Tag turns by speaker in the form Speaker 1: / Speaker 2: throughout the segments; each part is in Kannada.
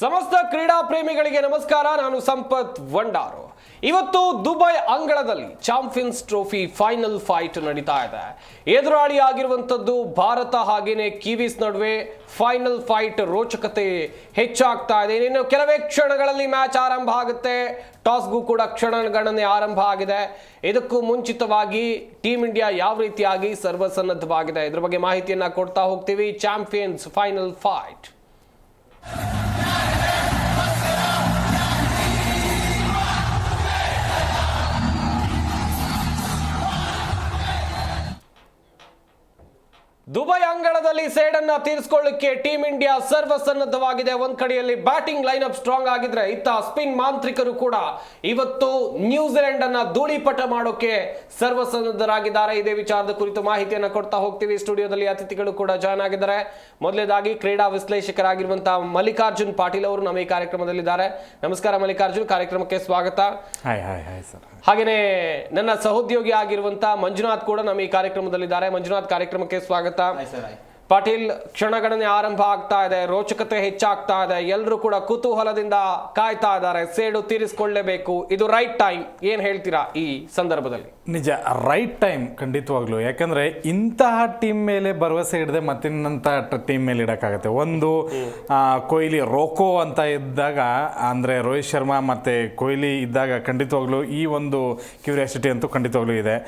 Speaker 1: ಸಮಸ್ತ ಕ್ರೀಡಾ ಪ್ರೇಮಿಗಳಿಗೆ ನಮಸ್ಕಾರ. ನಾನು ಸಂಪತ್ ವಂಡಾರು. ಇವತ್ತು ದುಬೈ ಅಂಗಳದಲ್ಲಿ ಚಾಂಪಿಯನ್ಸ್ ಟ್ರೋಫಿ ಫೈನಲ್ ಫೈಟ್ ನಡೀತಾ ಇದೆ. ಎದುರಾಳಿ ಆಗಿರುವಂತದ್ದು ಭಾರತ ಹಾಗೇನೆ ಕಿವೀಸ್ ನಡುವೆ ಫೈನಲ್ ಫೈಟ್ ರೋಚಕತೆ ಹೆಚ್ಚಾಗ್ತಾ ಇದೆ. ಇನ್ನು ಕೆಲವೇ ಕ್ಷಣಗಳಲ್ಲಿ ಮ್ಯಾಚ್ ಆರಂಭ ಆಗುತ್ತೆ. ಟಾಸ್ಗೂ ಕೂಡ ಕ್ಷಣಗಣನೆ ಆರಂಭ ಆಗಿದೆ. ಇದಕ್ಕೂ ಮುಂಚಿತವಾಗಿ ಟೀಮ್ ಇಂಡಿಯಾ ಯಾವ ರೀತಿಯಾಗಿ ಸರ್ವಸನ್ನದ್ಧವಾಗಿದೆ ಇದ್ರ ಬಗ್ಗೆ ಮಾಹಿತಿಯನ್ನ ಕೊಡ್ತಾ ಹೋಗ್ತೀವಿ. Champions final fight. ದುಬೈ ಅಂಗಳದಲ್ಲಿ ಸೇಡನ್ನ ತೀರಿಸಿಕೊಳ್ಳಿಕ್ಕೆ ಟೀಮ್ ಇಂಡಿಯಾ ಸರ್ವಸನ್ನದ್ಧವಾಗಿದೆ. ಒಂದ್ ಕಡೆಯಲ್ಲಿ ಬ್ಯಾಟಿಂಗ್ ಲೈನ್ ಸ್ಟ್ರಾಂಗ್ ಆಗಿದ್ರೆ ಇತ್ತ ಸ್ಪಿನ್ ಮಾಂತ್ರಿಕರು ಕೂಡ ಇವತ್ತು ನ್ಯೂಜಿಲೆಂಡ್ ಅನ್ನ ಧೂಳಿಪಟ ಮಾಡೋಕೆ ಸರ್ವಸನ್ನದ್ಧರಾಗಿದ್ದಾರೆ. ಇದೇ ವಿಚಾರದ ಕುರಿತು ಮಾಹಿತಿಯನ್ನ ಕೊಡ್ತಾ ಹೋಗ್ತೀವಿ. ಸ್ಟುಡಿಯೋದಲ್ಲಿ ಅತಿಥಿಗಳು ಕೂಡ ಜಾಯ್ನ್ ಆಗಿದ್ದಾರೆ. ಮೊದಲನೇದಾಗಿ ಕ್ರೀಡಾ ವಿಶ್ಲೇಷಕರಾಗಿರುವಂತಹ ಮಲ್ಲಿಕಾರ್ಜುನ್ ಪಾಟೀಲ್ ಅವರು ನಮ್ಮ ಈ ಕಾರ್ಯಕ್ರಮದಲ್ಲಿದ್ದಾರೆ. ನಮಸ್ಕಾರ ಮಲ್ಲಿಕಾರ್ಜುನ್, ಕಾರ್ಯಕ್ರಮಕ್ಕೆ ಸ್ವಾಗತ. ಹಾಗೇನೆ ನನ್ನ ಸಹೋದ್ಯೋಗಿ ಆಗಿರುವಂತಹ ಮಂಜುನಾಥ್ ಕೂಡ ನಮ್ಮ ಈ ಕಾರ್ಯಕ್ರಮದಲ್ಲಿದ್ದಾರೆ. ಮಂಜುನಾಥ್, ಕಾರ್ಯಕ್ರಮಕ್ಕೆ ಸ್ವಾಗತ. ಪಾಟೀಲ್, ಕ್ಷಣಗಣನೆ ಆರಂಭ ಆಗ್ತಾ ಇದೆ, ರೋಚಕತೆ ಹೆಚ್ಚಾಗ್ತಾ ಇದೆ, ಎಲ್ಲರೂ ಕೂಡ ಕುತೂಹಲದಿಂದ ಕಾಯ್ತಾ ಇದ್ದಾರೆ. ಸೇಡು ತೀರಿಸಿಕೊಳ್ಳಲೇಬೇಕು, ಇದು ರೈಟ್ ಟೈಮ್. ಏನ್ ಹೇಳ್ತೀರಾ ಈ ಸಂದರ್ಭದಲ್ಲಿ?
Speaker 2: ನಿಜ, ರೈಟ್ ಟೈಮ್ ಖಂಡಿತವಾಗ್ಲು. ಯಾಕಂದ್ರೆ ಇಂತಹ ಟೀಮ್ ಮೇಲೆ ಭರವಸೆ ಇಡದೆ ಮತ್ತಿನ್ನಂತ ಟೀಮ್ ಮೇಲೆ ಇಡಕ್ಕಾಗತ್ತೆ. ಒಂದು ಕೊಹ್ಲಿ ರೋಕೋ ಅಂತ ಇದ್ದಾಗ, ಅಂದ್ರೆ ರೋಹಿತ್ ಶರ್ಮಾ ಮತ್ತೆ ಕೊಹ್ಲಿ ಇದ್ದಾಗ ಖಂಡಿತವಾಗ್ಲು ಈ ಒಂದು ಕ್ಯೂರಿಯಾಸಿಟಿ ಅಂತೂ ಖಂಡಿತವಾಗ್ಲೂ ಇದೆ.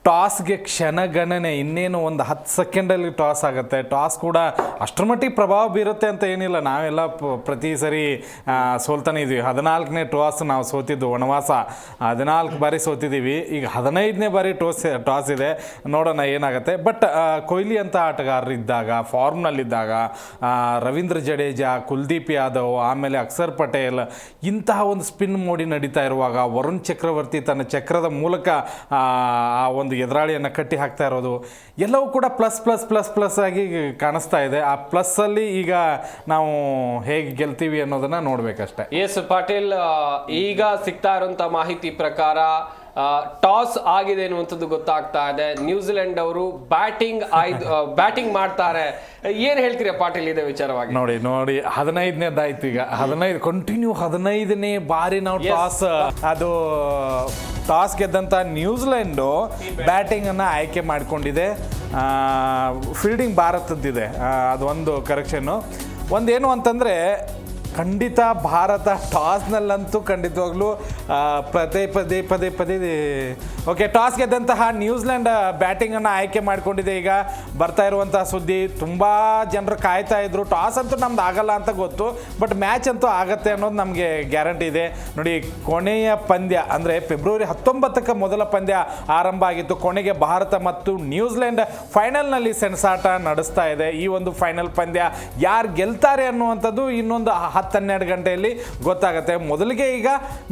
Speaker 2: ಟಾಸ್ಗೆ ಕ್ಷಣಗಣನೆ ಇನ್ನೇನು ಒಂದು 10 ಸೆಕೆಂಡಲ್ಲಿ ಟಾಸ್ ಆಗುತ್ತೆ. ಟಾಸ್ ಕೂಡ ಅಷ್ಟರ ಮಟ್ಟಿಗೆ ಪ್ರಭಾವ ಬೀರುತ್ತೆ ಅಂತ ಏನಿಲ್ಲ. ನಾವೆಲ್ಲ ಪ್ರತಿ ಸರಿ ಸೋಲ್ತಾನೆ ಇದ್ವಿ. 14ನೇ ಟಾಸ್ ನಾವು ಸೋತಿದ್ದು ವನವಾಸ, 14 ಬಾರಿ ಸೋತಿದ್ದೀವಿ. ಈಗ 15ನೇ ಬಾರಿ ಟಾಸ್ ಇದೆ, ನೋಡೋಣ ಏನಾಗುತ್ತೆ. ಬಟ್ ಕೊಹ್ಲಿ ಅಂತ ಆಟಗಾರರಿದ್ದಾಗ, ಫಾರ್ಮ್ನಲ್ಲಿದ್ದಾಗ, ರವೀಂದ್ರ ಜಡೇಜಾ, ಕುಲ್ದೀಪ್ ಯಾದವ್, ಆಮೇಲೆ ಅಕ್ಷರ್ ಪಟೇಲ್, ಇಂತಹ ಒಂದು ಸ್ಪಿನ್ ಮೋಡಿ ನಡೀತಾ ಇರುವಾಗ ವರುಣ್ ಚಕ್ರವರ್ತಿ ತನ್ನ ಚಕ್ರದ ಮೂಲಕ ಆ ಒಂದು ಎದುರಾಳಿಯನ್ನು ಕಟ್ಟಿ ಹಾಕ್ತಾ ಇರೋದು ಎಲ್ಲವೂ ಕೂಡ ಪ್ಲಸ್ ಪ್ಲಸ್ ಪ್ಲಸ್ ಪ್ಲಸ್ ಆಗಿ ಕಾಣಿಸ್ತಾ ಇದೆ. ಆ ಪ್ಲಸ್ ಅಲ್ಲಿ ಈಗ ನಾವು ಹೇಗೆ ಗೆಲ್ತೀವಿ ಅನ್ನೋದನ್ನ ನೋಡ್ಬೇಕಷ್ಟೇ.
Speaker 1: ಎಸ್ ಪಾಟೀಲ್, ಈಗ ಸಿಗ್ತಾ ಇರುವಂತ ಮಾಹಿತಿ ಪ್ರಕಾರ ಟಾಸ್ ಆಗಿದೆ ಅನ್ನುವಂಥದ್ದು ಗೊತ್ತಾಗ್ತಾ ಇದೆ. ನ್ಯೂಜಿಲೆಂಡ್ ಅವರು ಬ್ಯಾಟಿಂಗ್ ಮಾಡ್ತಾರೆ. ಏನ್ ಹೇಳ್ತೀರಾ ಪಾಟೀಲ್ ಇದೇ ವಿಚಾರವಾಗಿ?
Speaker 2: ನೋಡಿ 15ನೇದಾಯ್ತು ಈಗ. 15ನೇ ಬಾರಿ ನಾವು ಟಾಸ್ ಗೆದ್ದಂತ ನ್ಯೂಜಿಲೆಂಡು ಬ್ಯಾಟಿಂಗ್ ಅನ್ನ ಆಯ್ಕೆ ಮಾಡಿಕೊಂಡಿದೆ. ಫೀಲ್ಡಿಂಗ್ ಭಾರತದ್ದಿದೆ, ಅದೊಂದು ಕರೆಕ್ಷನ್ನು. ಒಂದೇನು ಅಂತಂದ್ರೆ ಖಂಡಿತ ಭಾರತ ಟಾಸ್ನಲ್ಲಂತೂ ಖಂಡಿತವಾಗ್ಲೂ ಪದೇ ಓಕೆ, ಟಾಸ್ ಗೆದ್ದಂತಹ ನ್ಯೂಜಿಲೆಂಡ್ ಬ್ಯಾಟಿಂಗನ್ನು ಆಯ್ಕೆ ಮಾಡಿಕೊಂಡಿದೆ. ಈಗ ಬರ್ತಾ ಇರುವಂತಹ ಸುದ್ದಿ, ತುಂಬ ಜನರು ಕಾಯ್ತಾ ಇದ್ರು. ಟಾಸ್ ಅಂತೂ ನಮ್ದು ಆಗಲ್ಲ ಅಂತ ಗೊತ್ತು, ಬಟ್ ಮ್ಯಾಚ್ ಅಂತೂ ಆಗತ್ತೆ ಅನ್ನೋದು ನಮಗೆ ಗ್ಯಾರಂಟಿ ಇದೆ. ನೋಡಿ, ಕೊನೆಯ ಪಂದ್ಯ ಅಂದರೆ ಫೆಬ್ರವರಿ 19ಕ್ಕೆ ಮೊದಲ ಪಂದ್ಯ ಆರಂಭ ಆಗಿತ್ತು. ಕೊನೆಗೆ ಭಾರತ ಮತ್ತು ನ್ಯೂಜಿಲೆಂಡ್ ಫೈನಲ್ನಲ್ಲಿ ಸೆಣಸಾಟ ನಡೆಸ್ತಾ ಇದೆ. ಈ ಒಂದು ಫೈನಲ್ ಪಂದ್ಯ ಯಾರು ಗೆಲ್ತಾರೆ ಅನ್ನುವಂಥದ್ದು ಇನ್ನೊಂದು 10-12 ಗಂಟೆಯಲ್ಲಿ ಗೊತ್ತಾಗುತ್ತೆ. ಮೊದಲಿಗೆ ಈಗ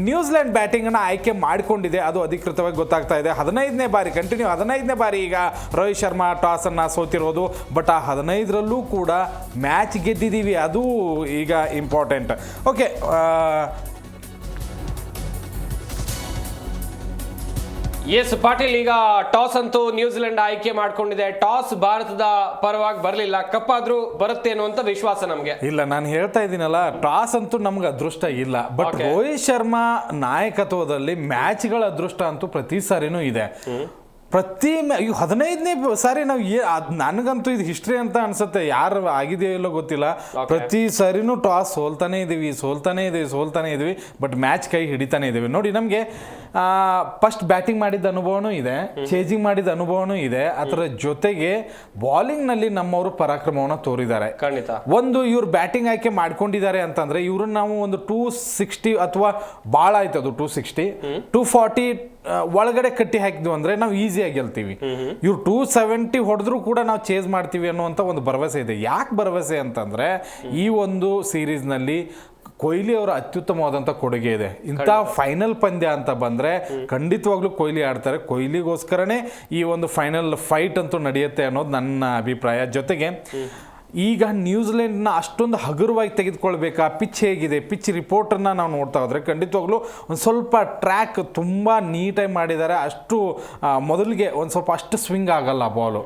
Speaker 2: ನ್ಯೂಜಿಲೆಂಡ್ ಬ್ಯಾಟಿಂಗನ್ನು ಆಯ್ಕೆ ಮಾಡಿಕೊಂಡಿದೆ, ಅದು ಅಧಿಕೃತವಾಗಿ ಗೊತ್ತಾಗ್ತಾ ಇದೆ. 15ನೇ ಬಾರಿ ಈಗ ರೋಹಿತ್ ಶರ್ಮಾ ಟಾಸ್ ಅನ್ನ ಸೋತಿರೋದು. ಬಟ್ ಆ 15ರಲ್ಲೂ ಕೂಡ ಮ್ಯಾಚ್ ಗೆದ್ದಿದ್ದೀವಿ, ಅದು ಈಗ ಇಂಪಾರ್ಟೆಂಟ್. ಓಕೆ,
Speaker 1: ಎಸ್ ಪಾಟೀಲ್, ಈಗ ಟಾಸ್ ಅಂತೂ ನ್ಯೂಜಿಲೆಂಡ್ ಆಯ್ಕೆ ಮಾಡ್ಕೊಂಡಿದೆ. ಟಾಸ್ ಭಾರತದ ಪರವಾಗಿ ಬರಲಿಲ್ಲ, ಕಪ್ಪಾದ್ರೂ ಬರುತ್ತೆ ಅನ್ನುವಂತ ವಿಶ್ವಾಸ ನಮ್ಗೆ
Speaker 2: ಇಲ್ಲ. ನಾನು ಹೇಳ್ತಾ ಇದ್ದೀನಲ್ಲ, ಟಾಸ್ ಅಂತೂ ನಮ್ಗೆ ಅದೃಷ್ಟ ಇಲ್ಲ. ಬಟ್ ರೋಹಿತ್ ಶರ್ಮಾ ನಾಯಕತ್ವದಲ್ಲಿ ಮ್ಯಾಚ್ಗಳ ಅದೃಷ್ಟ ಅಂತೂ ಪ್ರತಿ ಸಾರಿನೂ ಇದೆ. ಪ್ರತಿ 15ನೇ ಸಾರಿ ನಾವು ನನಗಂತೂ ಇದು ಹಿಸ್ಟ್ರಿ ಅಂತ ಅನ್ಸುತ್ತೆ. ಯಾರು ಆಗಿದೆಯೋ ಇಲ್ಲೋ ಗೊತ್ತಿಲ್ಲ, ಪ್ರತಿ ಸಾರಿನೂ ಟಾಸ್ ಸೋಲ್ತಾನೆ ಇದೀವಿ, ಬಟ್ ಮ್ಯಾಚ್ ಕೈ ಹಿಡಿತಾನೆ ಇದೀವಿ. ನೋಡಿ, ನಮಗೆ ಫಸ್ಟ್ ಬ್ಯಾಟಿಂಗ್ ಮಾಡಿದ ಅನುಭವನೂ ಇದೆ, ಚೇಜಿಂಗ್ ಮಾಡಿದ ಅನುಭವನೂ ಇದೆ. ಅದರ ಜೊತೆಗೆ ಬಾಲಿಂಗ್ ನಲ್ಲಿ ನಮ್ಮವರು ಪರಾಕ್ರಮವನ್ನು ತೋರಿದ್ದಾರೆ.
Speaker 1: ಖಂಡಿತ.
Speaker 2: ಒಂದು ಇವ್ರು ಬ್ಯಾಟಿಂಗ್ ಆಯ್ಕೆ ಮಾಡ್ಕೊಂಡಿದ್ದಾರೆ ಅಂತಂದ್ರೆ ಇವ್ರನ್ನ ನಾವು ಒಂದು 260 ಅಥವಾ ಭಾಳ ಆಯ್ತು, ಅದು 260 240 ಒಳಗಡೆ ಕಟ್ಟಿ ಹಾಕಿದ್ವಿ ಅಂದ್ರೆ ನಾವು ಈಸಿಯಾಗಿ ಗೆಲ್ತೀವಿ. ಇವ್ರು 270 ಹೊಡೆದ್ರು ಕೂಡ ನಾವು ಚೇಸ್ ಮಾಡ್ತೀವಿ ಅನ್ನುವಂಥ ಒಂದು ಭರವಸೆ ಇದೆ. ಯಾಕೆ ಭರವಸೆ ಅಂತಂದ್ರೆ ಈ ಒಂದು ಸೀರೀಸ್ ನಲ್ಲಿ ಕೊಹ್ಲಿ ಅವರ ಅತ್ಯುತ್ತಮವಾದಂಥ ಕೊಡುಗೆ ಇದೆ. ಇಂಥ ಫೈನಲ್ ಪಂದ್ಯ ಅಂತ ಬಂದರೆ ಖಂಡಿತವಾಗ್ಲೂ ಕೊಹ್ಲಿ ಆಡ್ತಾರೆ. ಕೊಹ್ಲಿಗೋಸ್ಕರನೇ ಈ ಒಂದು ಫೈನಲ್ ಫೈಟ್ ಅಂತೂ ನಡೆಯುತ್ತೆ ಅನ್ನೋದು ನನ್ನ ಅಭಿಪ್ರಾಯ. ಜೊತೆಗೆ ಈಗ ನ್ಯೂಜಿಲೆಂಡ್ನ ಅಷ್ಟೊಂದು ಹಗುರವಾಗಿ ತೆಗೆದುಕೊಳ್ಬೇಕಾ, ಪಿಚ್ ಹೇಗಿದೆ, ಪಿಚ್ ರಿಪೋರ್ಟನ್ನು ನಾವು ನೋಡ್ತಾ ಹೋದರೆ ಖಂಡಿತವಾಗ್ಲೂ ಒಂದು ಸ್ವಲ್ಪ ಟ್ರ್ಯಾಕ್ ತುಂಬ ನೀಟಾಗಿ ಮಾಡಿದ್ದಾರೆ. ಅಷ್ಟು ಮೊದಲಿಗೆ ಒಂದು ಸ್ವಲ್ಪ ಅಷ್ಟು ಸ್ವಿಂಗ್ ಆಗಲ್ಲ ಬಾಲು.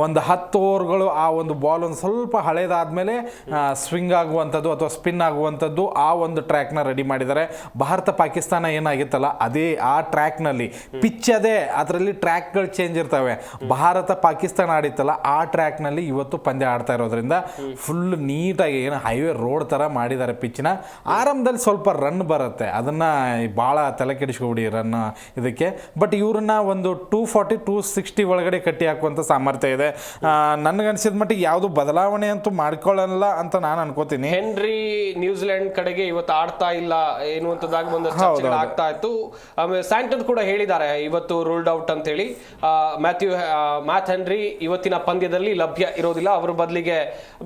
Speaker 2: ಒಂದು 10 ಓವರ್ಗಳು ಆ ಒಂದು ಬಾಲ್ ಒಂದು ಸ್ವಲ್ಪ ಹಳೇದಾದ್ಮೇಲೆ ಸ್ವಿಂಗ್ ಆಗುವಂಥದ್ದು ಅಥವಾ ಸ್ಪಿನ್ ಆಗುವಂಥದ್ದು ಆ ಒಂದು ಟ್ರ್ಯಾಕ್ನ ರೆಡಿ ಮಾಡಿದ್ದಾರೆ. ಭಾರತ ಪಾಕಿಸ್ತಾನ ಏನಾಗಿತ್ತಲ್ಲ ಅದೇ ಆ ಟ್ರ್ಯಾಕ್ನಲ್ಲಿ ಪಿಚ್ ಅದೇ, ಅದರಲ್ಲಿ ಟ್ರ್ಯಾಕ್ಗಳು ಚೇಂಜ್ ಇರ್ತವೆ. ಭಾರತ ಪಾಕಿಸ್ತಾನ ಆಡಿತ್ತಲ್ಲ ಆ ಟ್ರ್ಯಾಕ್ನಲ್ಲಿ ಇವತ್ತು ಪಂದ್ಯ ಆಡ್ತಾ ಇರೋದ್ರಿಂದ ಫುಲ್ ನೀಟಾಗಿ ಏನು ಹೈವೇ ರೋಡ್ ಥರ ಮಾಡಿದ್ದಾರೆ ಪಿಚ್ನ. ಆರಂಭದಲ್ಲಿ ಸ್ವಲ್ಪ ರನ್ ಬರುತ್ತೆ, ಅದನ್ನು ಭಾಳ ತಲೆ ಕೆಡಿಸ್ಕೊಬಿಡಿ ರನ್ ಇದಕ್ಕೆ. ಬಟ್ ಇವ್ರನ್ನ ಒಂದು 240 260 ಒಳಗಡೆ ಕಟ್ಟಿ ಹಾಕುವಂಥ ಸಾಮರ್ಥ್ಯ ಇದೆ. ನನಗನ್ಸಿದ ಮಟ್ಟಿಗೆ ಯಾವುದು ಬದಲಾವಣೆ ಅಂತೂ ಮಾಡ್ಕೊಳ್ಳಲ್ಲ ಅಂತ ನಾನು ಅನ್ಕೋತೀನಿ.
Speaker 1: ಹೆನ್ರಿ ನ್ಯೂಜಿಲೆಂಡ್ ಕಡೆಗೆ ಇವತ್ತು ಆಡ್ತಾ ಇಲ್ಲ ಎನ್ನುವಂಥದ್ದಾಗಿ ಒಂದಷ್ಟು ಚರ್ಚೆಗಳು ಆಗ್ತಾ ಇತ್ತು. ಆಮೇಲೆ ಸ್ಯಾಂಟನ್ ಕೂಡ ಹೇಳಿದ್ದಾರೆ ಇವತ್ತು ರೂಲ್ಡ್ ಔಟ್ ಅಂತ ಹೇಳಿ. ಮ್ಯಾಥ್ ಹೆನ್ರಿ ಇವತ್ತಿನ ಪಂದ್ಯದಲ್ಲಿ ಲಭ್ಯ ಇರೋದಿಲ್ಲ, ಅವರ ಬದಲಿಗೆ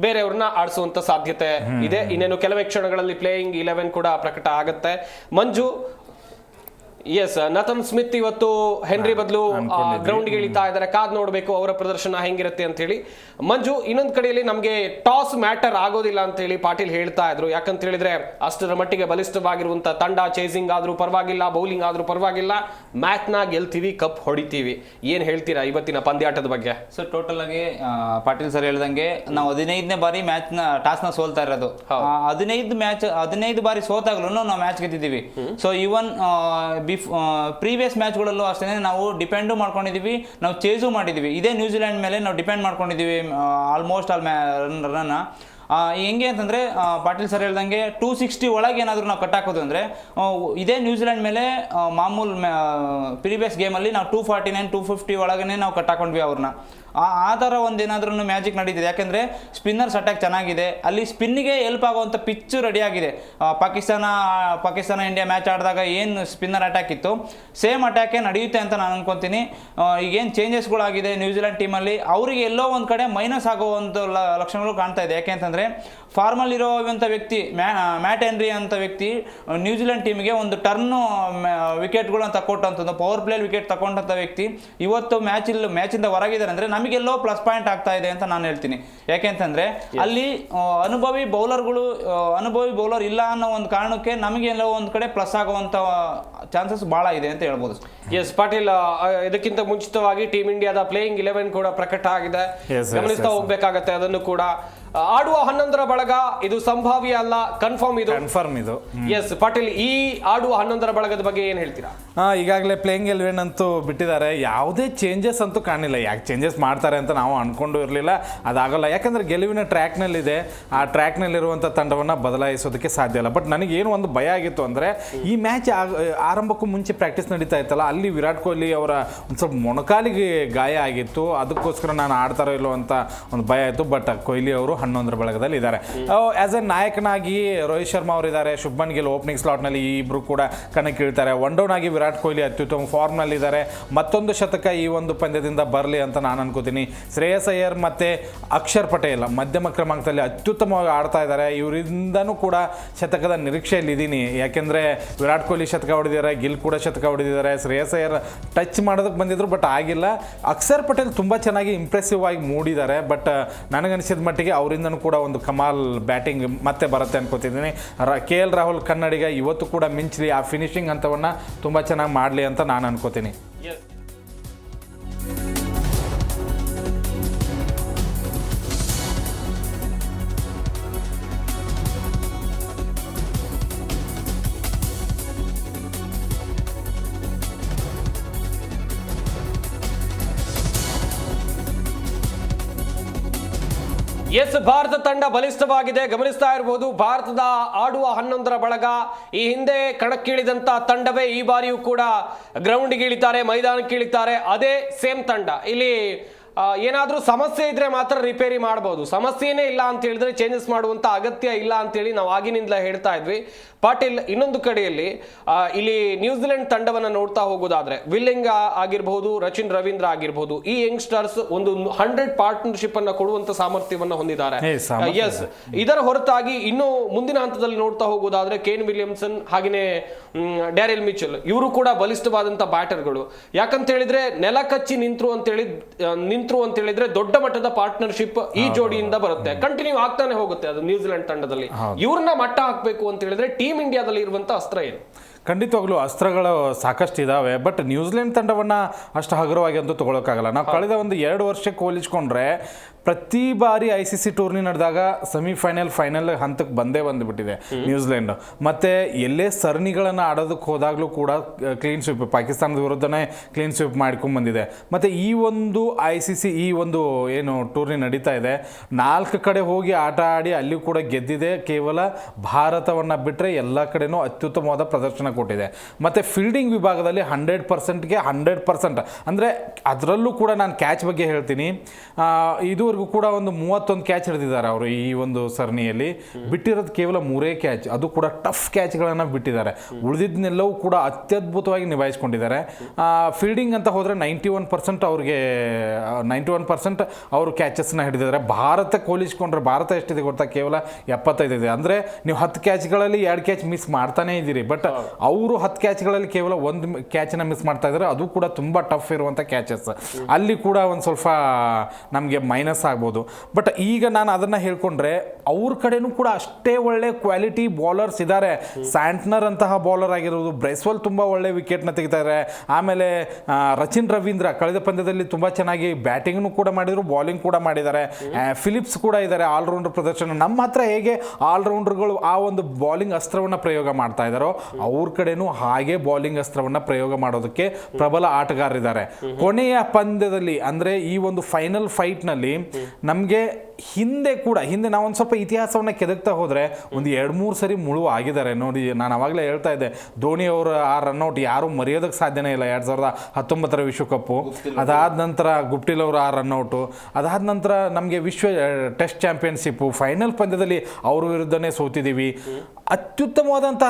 Speaker 1: ಬೇರೆಯವ್ರನ್ನ ಆಡಿಸುವಂತ ಸಾಧ್ಯತೆ ಇದೆ. ಇನ್ನೇನು ಕೆಲವೇ ಕ್ಷಣಗಳಲ್ಲಿ ಪ್ಲೇಯಿಂಗ್ 11 ಕೂಡ ಪ್ರಕಟ ಆಗುತ್ತೆ. ಮಂಜು, ಎಸ್, ನಥನ್ ಸ್ಮಿತ್ ಇವತ್ತು ಹೆನ್ರಿ ಬದಲು ಗ್ರೌಂಡ್ಗೆ ಇಳಿತಾ ಇದ್ದಾರೆ. ಕಾದ್ ನೋಡ್ಬೇಕು ಅವರ ಪ್ರದರ್ಶನ ಹೆಂಗಿರುತ್ತೆ ಅಂತ ಹೇಳಿ. ಮಂಜು, ಇನ್ನೊಂದ್ ಕಡೆಯಲ್ಲಿ ನಮ್ಗೆ ಟಾಸ್ ಮ್ಯಾಟರ್ ಆಗೋದಿಲ್ಲ ಅಂತ ಹೇಳಿ ಪಾಟೀಲ್ ಹೇಳ್ತಾ ಇದ್ರು. ಯಾಕಂತ ಹೇಳಿದ್ರೆ ಅಷ್ಟರ ಮಟ್ಟಿಗೆ ಬಲಿಷ್ಠವಾಗಿರುವಂತ ತಂಡ, ಚೇಸಿಂಗ್ ಆದ್ರೂ ಪರವಾಗಿಲ್ಲ, ಬೌಲಿಂಗ್ ಆದ್ರೂ ಪರವಾಗಿಲ್ಲ, ಮ್ಯಾಚ್ ನ ಗೆಲ್ತೀವಿ, ಕಪ್ ಹೊಡಿತೀವಿ. ಏನ್ ಹೇಳ್ತೀರಾ ಇವತ್ತಿನ ಪಂದ್ಯಾಟದ ಬಗ್ಗೆ?
Speaker 3: ಸೊ ಟೋಟಲ್ ಆಗಿ ಪಾಟೀಲ್ ಸರ್ ಹೇಳ್ದಂಗೆ ನಾವು 15ನೇ ಬಾರಿ ಟಾಸ್ ನ ಸೋಲ್ತಾ ಇರೋದು. 15 ಬಾರಿ ಸೋತಾಗ್ಲೂ ನಾವು ಮ್ಯಾಚ್ ಗೆದ್ದಿದ್ದೀವಿ. ಸೊ ಈವನ್ ಪ್ರೀವಿಯಸ್ ಮ್ಯಾಚ್ಗಳಲ್ಲೂ ಅಷ್ಟೇ ನಾವು ಡಿಪೆಂಡು ಮಾಡ್ಕೊಂಡಿದ್ದೀವಿ, ನಾವು ಚೇಸು ಮಾಡಿದ್ದೀವಿ. ಇದೇ ನ್ಯೂಜಿಲೆಂಡ್ ಮೇಲೆ ನಾವು ಡಿಪೆಂಡ್ ಮಾಡ್ಕೊಂಡಿದ್ದೀವಿ ಆಲ್ಮೋಸ್ಟ್ ಆಲ್ ರನ್ನ. ಹೆಂಗೆ ಅಂತಂದರೆ ಪಾಟೀಲ್ ಸರ್ ಹೇಳ್ದಂಗೆ 260 ಒಳಗೆ ಏನಾದರೂ ನಾವು ಕಟ್ ಹಾಕೋದು ಅಂದರೆ ಇದೇ ನ್ಯೂಜಿಲೆಂಡ್ ಮೇಲೆ ಮಾಮೂಲು ಪ್ರೀವಿಯಸ್ ಗೇಮಲ್ಲಿ ನಾವು 249 250 ಒಳಗೇ ನಾವು ಕಟ್ ಹಾಕೊಂಡ್ವಿ ಅವ್ರನ್ನ. ಆ ಥರ ಒಂದು ಏನಾದ್ರೂ ಮ್ಯಾಜಿಕ್ ನಡೀತಿದೆ. ಯಾಕೆಂದರೆ ಸ್ಪಿನ್ನರ್ಸ್ ಅಟ್ಯಾಕ್ ಚೆನ್ನಾಗಿದೆ, ಅಲ್ಲಿ ಸ್ಪಿನ್ನಿಗೆ ಹೆಲ್ಪ್ ಆಗುವಂಥ ಪಿಚ್ಚು ರೆಡಿ ಆಗಿದೆ. ಪಾಕಿಸ್ತಾನ ಇಂಡಿಯಾ ಮ್ಯಾಚ್ ಆಡಿದಾಗ ಏನು ಸ್ಪಿನ್ನರ್ ಅಟ್ಯಾಕ್ ಇತ್ತು, ಸೇಮ್ ಅಟ್ಯಾಕೇ ನಡೆಯುತ್ತೆ ಅಂತ ನಾನು ಅನ್ಕೊತೀನಿ. ಈಗೇನು ಚೇಂಜಸ್ಗಳಾಗಿದೆ ನ್ಯೂಜಿಲೆಂಡ್ ಟೀಮಲ್ಲಿ, ಅವರಿಗೆ ಎಲ್ಲೋ ಒಂದು ಕಡೆ ಮೈನಸ್ ಆಗುವಂಥ ಲಕ್ಷಣಗಳು ಕಾಣ್ತಾ ಇದೆ. ಯಾಕೆ ಅಂತಂದರೆ ಫಾರ್ಮಲ್ಲಿರೋವಂಥ ವ್ಯಕ್ತಿ ಮ್ಯಾಟ್ ಹೆನ್ರಿ ಅಂತ ವ್ಯಕ್ತಿ ನ್ಯೂಜಿಲೆಂಡ್ ಟೀಮಿಗೆ ಒಂದು ಟರ್ನು ವಿಕೆಟ್ಗಳನ್ನ ತಕ್ಕೊಟ್ಟಂಥದ್ದು, ಪವರ್ ಪ್ಲೇಲಿ ವಿಕೆಟ್ ತಗೊಂಡಂಥ ವ್ಯಕ್ತಿ ಇವತ್ತು ಮ್ಯಾಚಿಂದ ಹೊರಗಿದ್ದಾರೆ ಅಂದರೆ ನಮಗೆಲ್ಲೋ ಪ್ಲಸ್ ಪಾಯಿಂಟ್ ಆಗ್ತಾ ಇದೆ ಅಂತ ನಾನು ಹೇಳ್ತೀನಿ. ಯಾಕೆಂತಂದ್ರೆ ಅಲ್ಲಿ ಅನುಭವಿ ಬೌಲರ್ ಇಲ್ಲ ಅನ್ನೋ ಒಂದು ಕಾರಣಕ್ಕೆ ನಮಗೆ ಎಲ್ಲೋ ಒಂದು ಕಡೆ ಪ್ಲಸ್ ಆಗುವಂತ ಚಾನ್ಸಸ್ ಬಹಳ ಇದೆ ಅಂತ ಹೇಳ್ಬೋದು.
Speaker 1: ಎಸ್ ಪಾಟೀಲ್, ಇದಕ್ಕಿಂತ ಮುಂಚಿತವಾಗಿ ಟೀಮ್ ಇಂಡಿಯಾದ ಪ್ಲೇಯಿಂಗ್ 11 ಕೂಡ ಪ್ರಕಟ ಆಗಿದೆ, ಗಮನಿಸ್ತಾ ಹೋಗ್ಬೇಕಾಗತ್ತೆ ಅದನ್ನು ಕೂಡ. ಆಡುವ 11ರ ಬಳಗ ಇದು ಸಂಭಾವ್ಯ ಅಲ್ಲ, ಕನ್ಫರ್ಮ್ ಇದು. ಎಸ್ ಪಾಟೀಲ್, ಈ ಆಡುವ 11ರ ಬಳಗದ ಬಗ್ಗೆ ಏನ್ ಹೇಳ್ತೀರಾ?
Speaker 2: ಈಗಾಗಲೇ ಪ್ಲೇಯಿಂಗ್ 11 ಅಂತೂ ಬಿಟ್ಟಿದ್ದಾರೆ, ಯಾವುದೇ ಚೇಂಜಸ್ ಅಂತೂ ಕಾಣಿಲ್ಲ. ಯಾಕೆ ಚೇಂಜಸ್ ಮಾಡ್ತಾರೆ ಅಂತ ನಾವು ಅನ್ಕೊಂಡು ಇರಲಿಲ್ಲ, ಅದಾಗಲ್ಲ. ಯಾಕಂದ್ರೆ ಗೆಲುವಿನ ಟ್ರ್ಯಾಕ್ನಲ್ಲಿದೆ, ಆ ಟ್ರ್ಯಾಕ್ನಲ್ಲಿರುವಂಥ ತಂಡವನ್ನು ಬದಲಾಯಿಸೋದಕ್ಕೆ ಸಾಧ್ಯ ಇಲ್ಲ. ಬಟ್ ನನಗೇನು ಒಂದು ಭಯ ಆಗಿತ್ತು ಅಂದರೆ ಈ ಮ್ಯಾಚ್ ಆರಂಭಕ್ಕೂ ಮುಂಚೆ ಪ್ರಾಕ್ಟೀಸ್ ನಡೀತಾ ಇತ್ತಲ್ಲ, ಅಲ್ಲಿ ವಿರಾಟ್ ಕೊಹ್ಲಿ ಅವರ ಒಂದು ಸ್ವಲ್ಪ ಮೊಣಕಾಲಿಗೆ ಗಾಯ ಆಗಿತ್ತು, ಅದಕ್ಕೋಸ್ಕರ ನಾನು ಆಡ್ತಾರೋ ಇಲ್ಲೋ ಅಂತ ಒಂದು ಭಯ ಆಯಿತು. ಬಟ್ ಕೊಹ್ಲಿ ಅವರು 11ರ ಬಳಗದಲ್ಲಿ ಇದ್ದಾರೆ. ಆಸ್ ಎ ನಾಯಕನಾಗಿ ರೋಹಿತ್ ಶರ್ಮಾ ಅವರು ಇದ್ದಾರೆ, ಶುಭ್ಮನ್ ಗಿಲ್ ಓಪನಿಂಗ್ ಸ್ಲಾಟ್ನಲ್ಲಿ ಈ ಇಬ್ಬರು ಕೂಡ ಕಣಕ್ಕಿಳ್ತಾರೆ. ಒನ್ ಡೌನ್ ಆಗಿ ವಿರಾಟ್ ಕೊಹ್ಲಿ ಅತ್ಯುತ್ತಮ ಫಾರ್ಮ್ನಲ್ಲಿದ್ದಾರೆ. ಮತ್ತೊಂದು ಶತಕ ಈ ಒಂದು ಪಂದ್ಯದಿಂದ ಬರಲಿ ಅಂತ ನಾನು ಅನ್ಕೋತೀನಿ. ಶ್ರೇಯಸ್ ಅಯ್ಯರ್ ಮತ್ತು ಅಕ್ಷರ್ ಪಟೇಲ್ ಮಧ್ಯಮ ಕ್ರಮಾಂಕದಲ್ಲಿ ಅತ್ಯುತ್ತಮವಾಗಿ ಆಡ್ತಾ ಇದ್ದಾರೆ. ಇವರಿಂದನೂ ಕೂಡ ಶತಕದ ನಿರೀಕ್ಷೆಯಲ್ಲಿದ್ದೀನಿ. ಯಾಕೆಂದರೆ ವಿರಾಟ್ ಕೊಹ್ಲಿ ಶತಕ ಹೊಡೆದಿದ್ದಾರೆ, ಗಿಲ್ ಕೂಡ ಶತಕ ಹೊಡೆದಿದ್ದಾರೆ. ಶ್ರೇಯಸ್ ಅಯ್ಯರ್ ಟಚ್ ಮಾಡೋದಕ್ಕೆ ಬಂದಿದ್ರು, ಬಟ್ ಆಗಿಲ್ಲ. ಅಕ್ಷರ್ ಪಟೇಲ್ ತುಂಬ ಚೆನ್ನಾಗಿ ಇಂಪ್ರೆಸಿವ್ ಆಗಿ ಮೂಡಿದ್ದಾರೆ. ಬಟ್ ನನಗನ್ಸಿದ ಮಟ್ಟಿಗೆ ಅವರಿಂದನೂ ಕೂಡ ಒಂದು ಕಮಾಲ್ ಬ್ಯಾಟಿಂಗ್ ಮತ್ತೆ ಬರುತ್ತೆ ಅನ್ಕೋತಿದ್ದೀನಿ. KL ರಾಹುಲ್ ಕನ್ನಡಿಗ ಇವತ್ತು ಕೂಡ ಮಿಂಚಲಿ, ಆ ಫಿನಿಶಿಂಗ್ ಹಂತವನ್ನು ತುಂಬ ಚೆನ್ನಾಗಿ ಮಾಡಲಿ ಅಂತ ನಾನು ಅನ್ಕೋತೀನಿ.
Speaker 1: ಎಸ್, ಭಾರತ ತಂಡ ಬಲಿಷ್ಠವಾಗಿದೆ, ಗಮನಿಸ್ತಾ ಇರಬಹುದು. ಭಾರತದ ಆಡುವ 11ರ ಬಳಗ ಈ ಹಿಂದೆ ಕಣಕ್ಕಿಳಿದಂತ ತಂಡವೇ ಈ ಬಾರಿಯೂ ಕೂಡ ಗ್ರೌಂಡ್ಗೆ ಇಳಿತಾರೆ, ಮೈದಾನಕ್ಕೆ ಇಳಿತಾರೆ. ಅದೇ ಸೇಮ್ ತಂಡ. ಇಲ್ಲಿ ಏನಾದರೂ ಸಮಸ್ಯೆ ಇದ್ರೆ ಮಾತ್ರ ರಿಪೇರಿ ಮಾಡಬಹುದು, ಸಮಸ್ಯೆನೇ ಇಲ್ಲ ಅಂತ ಹೇಳಿದ್ರೆ ಚೇಂಜಸ್ ಮಾಡುವಂತ ಅಗತ್ಯ ಇಲ್ಲ ಅಂತೇಳಿ ನಾವು ಆಗಿನಿಂದಲೇ ಹೇಳ್ತಾ ಇದ್ವಿ. ಪಾಟೀಲ್, ಇನ್ನೊಂದು ಕಡೆಯಲ್ಲಿ ಇಲ್ಲಿ ನ್ಯೂಜಿಲೆಂಡ್ ತಂಡವನ್ನು ನೋಡ್ತಾ ಹೋಗೋದಾದ್ರೆ ವಿಲ್ಲಿಂಗ್ ಆಗಿರಬಹುದು, ರಚಿನ್ ರವೀಂದ್ರ ಆಗಿರಬಹುದು, ಈ ಯಂಗ್ಸ್ಟರ್ಸ್ ಒಂದು 100 ಪಾರ್ಟ್ನರ್ಶಿಪ್ ಅನ್ನ ಕೊಡುವಂತ ಸಾಮರ್ಥ್ಯವನ್ನು ಹೊಂದಿದ್ದಾರೆ. ಎಸ್, ಇದರ ಹೊರತಾಗಿ ಇನ್ನು ಮುಂದಿನ ಹಂತದಲ್ಲಿ ನೋಡ್ತಾ ಹೋಗೋದಾದ್ರೆ ಕೇನ್ ವಿಲಿಯಮ್ಸನ್ ಹಾಗೆಯೇ ಡ್ಯಾರಿಲ್ ಮಿಚೆಲ್ ಇವರು ಕೂಡ ಬಲಿಷ್ಠವಾದಂತ ಬ್ಯಾಟರ್ಗಳು. ಯಾಕಂತ ಹೇಳಿದ್ರೆ ನೆಲ ಕಚ್ಚಿ ನಿಂತರು ಅಂತೇಳಿ ನಿಂತ್ರು ಅಂತ ಹೇಳಿದ್ರೆ ದೊಡ್ಡ ಮಟ್ಟದ ಪಾರ್ಟ್ನರ್ಶಿಪ್ ಈ ಜೋಡಿಯಿಂದ ಬರುತ್ತೆ, ಕಂಟಿನ್ಯೂ ಆಗ್ತಾನೆ ಹೋಗುತ್ತೆ ಅದು ನ್ಯೂಜಿಲೆಂಡ್ ತಂಡದಲ್ಲಿ. ಇವ್ರನ್ನ ಮಟ್ಟ ಹಾಕ್ಬೇಕು ಅಂತ ಹೇಳಿದ್ರೆ ಟೀಮ್ ಇಂಡಿಯಾದಲ್ಲಿ ಇರುವಂತ ಅಸ್ತ್ರ ಏನು?
Speaker 2: ಖಂಡಿತವಾಗ್ಲೂ ಅಸ್ತ್ರಗಳು ಸಾಕಷ್ಟು ಇದ್ದಾವೆ, ಬಟ್ ನ್ಯೂಜಿಲೆಂಡ್ ತಂಡವನ್ನು ಅಷ್ಟು ಹಗುರವಾಗಿ ಅಂತೂ ತೊಗೊಳಕ್ಕಾಗಲ್ಲ. ನಾವು ಕಳೆದ ಒಂದು 2 ವರ್ಷಕ್ಕೆ ಹೋಲಿಸ್ಕೊಂಡ್ರೆ ಪ್ರತಿ ಬಾರಿ ICC ಟೂರ್ನಿ ನಡೆದಾಗ ಫೈನಲ್ ಹಂತಕ್ಕೆ ಬಂದುಬಿಟ್ಟಿದೆ ನ್ಯೂಜಿಲೆಂಡ್. ಮತ್ತು ಎಲ್ಲೇ ಸರಣಿಗಳನ್ನು ಆಡೋದಕ್ಕೆ ಹೋದಾಗಲೂ ಕೂಡ ಕ್ಲೀನ್ ಸ್ವೀಪ್, ಪಾಕಿಸ್ತಾನದ ವಿರುದ್ಧನೇ ಕ್ಲೀನ್ ಸ್ವೀಪ್ ಮಾಡ್ಕೊಂಡ್ಬಂದಿದೆ. ಮತ್ತು ಈ ಒಂದು ICC ಈ ಒಂದು ಏನು ಟೂರ್ನಿ ನಡೀತಾ ಇದೆ 4 ಕಡೆ ಹೋಗಿ ಆಟ ಆಡಿ ಅಲ್ಲಿ ಕೂಡ ಗೆದ್ದಿದೆ. ಕೇವಲ ಭಾರತವನ್ನು ಬಿಟ್ಟರೆ ಎಲ್ಲ ಕಡೆನೂ ಅತ್ಯುತ್ತಮವಾದ ಪ್ರದರ್ಶನ ಕೊಟ್ಟಿದೆ. ಮತ್ತು ಫೀಲ್ಡಿಂಗ್ ವಿಭಾಗದಲ್ಲಿ 100%ಗೆ 100%, ಅಂದರೆ ಅದರಲ್ಲೂ ಕೂಡ ನಾನು ಕ್ಯಾಚ್ ಬಗ್ಗೆ ಹೇಳ್ತೀನಿ. ಇದುವರೆಗೂ ಕೂಡ ಒಂದು 31 ಕ್ಯಾಚ್ ಹಿಡಿದಿದ್ದಾರೆ ಅವರು ಈ ಒಂದು ಸರಣಿಯಲ್ಲಿ. ಬಿಟ್ಟಿರೋದು ಕೇವಲ 3 ಕ್ಯಾಚ್, ಅದು ಕೂಡ ಟಫ್ ಕ್ಯಾಚ್ಗಳನ್ನು ಬಿಟ್ಟಿದ್ದಾರೆ. ಉಳಿದಿದ್ದನ್ನೆಲ್ಲವೂ ಕೂಡ ಅತ್ಯದ್ಭುತವಾಗಿ ನಿಭಾಯಿಸ್ಕೊಂಡಿದ್ದಾರೆ. ಫೀಲ್ಡಿಂಗ್ ಅಂತ ಹೋದರೆ 91% ಅವ್ರಿಗೆ 91% ಅವರು ಕ್ಯಾಚಸ್ನ ಹಿಡಿದಿದ್ದಾರೆ. ಭಾರತಕ್ಕೆ ಹೋಲಿಸ್ಕೊಂಡ್ರೆ ಭಾರತ ಎಷ್ಟಿದೆ ಗೊತ್ತಾ? ಕೇವಲ 75 ಇದೆ. ಅಂದರೆ ನೀವು 10 ಕ್ಯಾಚ್ಗಳಲ್ಲಿ 2 ಕ್ಯಾಚ್ ಮಿಸ್ ಮಾಡ್ತಾನೇ ಇದ್ದೀರಿ. ಬಟ್ ಅವರು 10 ಕ್ಯಾಚ್ಗಳಲ್ಲಿ ಕೇವಲ 1 ಕ್ಯಾಚನ್ನ ಮಿಸ್ ಮಾಡ್ತಾ ಇದ್ದಾರೆ, ಅದು ಕೂಡ ತುಂಬ ಟಫ್ ಇರುವಂಥ ಕ್ಯಾಚಸ್. ಅಲ್ಲಿ ಕೂಡ ಒಂದು ಸ್ವಲ್ಪ ನಮಗೆ ಮೈನಸ್ ಆಗ್ಬೋದು. ಬಟ್ ಈಗ ನಾನು ಅದನ್ನು ಹೇಳ್ಕೊಂಡ್ರೆ ಅವ್ರ ಕಡೆನೂ ಕೂಡ ಅಷ್ಟೇ ಒಳ್ಳೆ ಕ್ವಾಲಿಟಿ ಬೌಲರ್ಸ್ ಇದ್ದಾರೆ. ಸ್ಯಾಂಟ್ನರ್ ಅಂತಹ ಬೌಲರ್ ಆಗಿರೋದು, ಬ್ರೆಸ್ವೆಲ್ ತುಂಬ ಒಳ್ಳೆ ವಿಕೆಟ್ನ ತೆಗಿತಾರೆ. ಆಮೇಲೆ ರಚಿನ್ ರವೀಂದ್ರ ಕಳೆದ ಪಂದ್ಯದಲ್ಲಿ ತುಂಬ ಚೆನ್ನಾಗಿ ಬ್ಯಾಟಿಂಗ್ನು ಕೂಡ ಮಾಡಿದರು, ಬೌಲಿಂಗ್ ಕೂಡ ಮಾಡಿದ್ದಾರೆ. ಫಿಲಿಪ್ಸ್ ಕೂಡ ಇದ್ದಾರೆ, ಆಲ್ರೌಂಡರ್ ಪ್ರದರ್ಶನ. ನಮ್ಮ ಹತ್ರ ಹೇಗೆ ಆಲ್ರೌಂಡರ್ಗಳು ಆ ಒಂದು ಬೌಲಿಂಗ್ ಅಸ್ತ್ರವನ್ನು ಪ್ರಯೋಗ ಮಾಡ್ತಾ ಇದ್ದಾರೋ ಅವ್ರ ಕಡೆನೂ ಹಾಗೆ ಬೌಲಿಂಗ್ ಅಸ್ತ್ರವನ್ನು ಪ್ರಯೋಗ ಮಾಡೋದಕ್ಕೆ ಪ್ರಬಲ ಆಟಗಾರರಿದ್ದಾರೆ. ಕೊನೆಯ ಪಂದ್ಯದಲ್ಲಿ ಅಂದರೆ ಈ ಒಂದು ಫೈನಲ್ ಫೈಟ್ನಲ್ಲಿ ನಮಗೆ ಹಿಂದೆ ನಾವೊಂದು ಸ್ವಲ್ಪ ಇತಿಹಾಸವನ್ನು ಕೆದಕ್ತಾ ಹೋದರೆ ಒಂದು 2-3 ಸರಿ ಮುಳುವು ಆಗಿದ್ದಾರೆ ನೋಡಿ. ನಾನು ಅವಾಗಲೇ ಹೇಳ್ತಾ ಇದ್ದೆ, ಧೋನಿ ಅವರ ಆ ರನ್ಔಟ್ ಯಾರೂ ಮರೆಯೋದಕ್ಕೆ ಸಾಧ್ಯನೇ ಇಲ್ಲ. 2019 ವಿಶ್ವಕಪ್ಪು, ಅದಾದ ನಂತರ ಗುಪ್ಟಿಲ್ ಅವರ ಆ ರನ್ಔಟು, ಅದಾದ ನಂತರ ನಮಗೆ ವಿಶ್ವ ಟೆಸ್ಟ್ ಚಾಂಪಿಯನ್ಶಿಪ್ಪು ಫೈನಲ್ ಪಂದ್ಯದಲ್ಲಿ ಅವ್ರ ವಿರುದ್ಧನೇ ಸೋತಿದ್ದೀವಿ. ಅತ್ಯುತ್ತಮವಾದಂಥ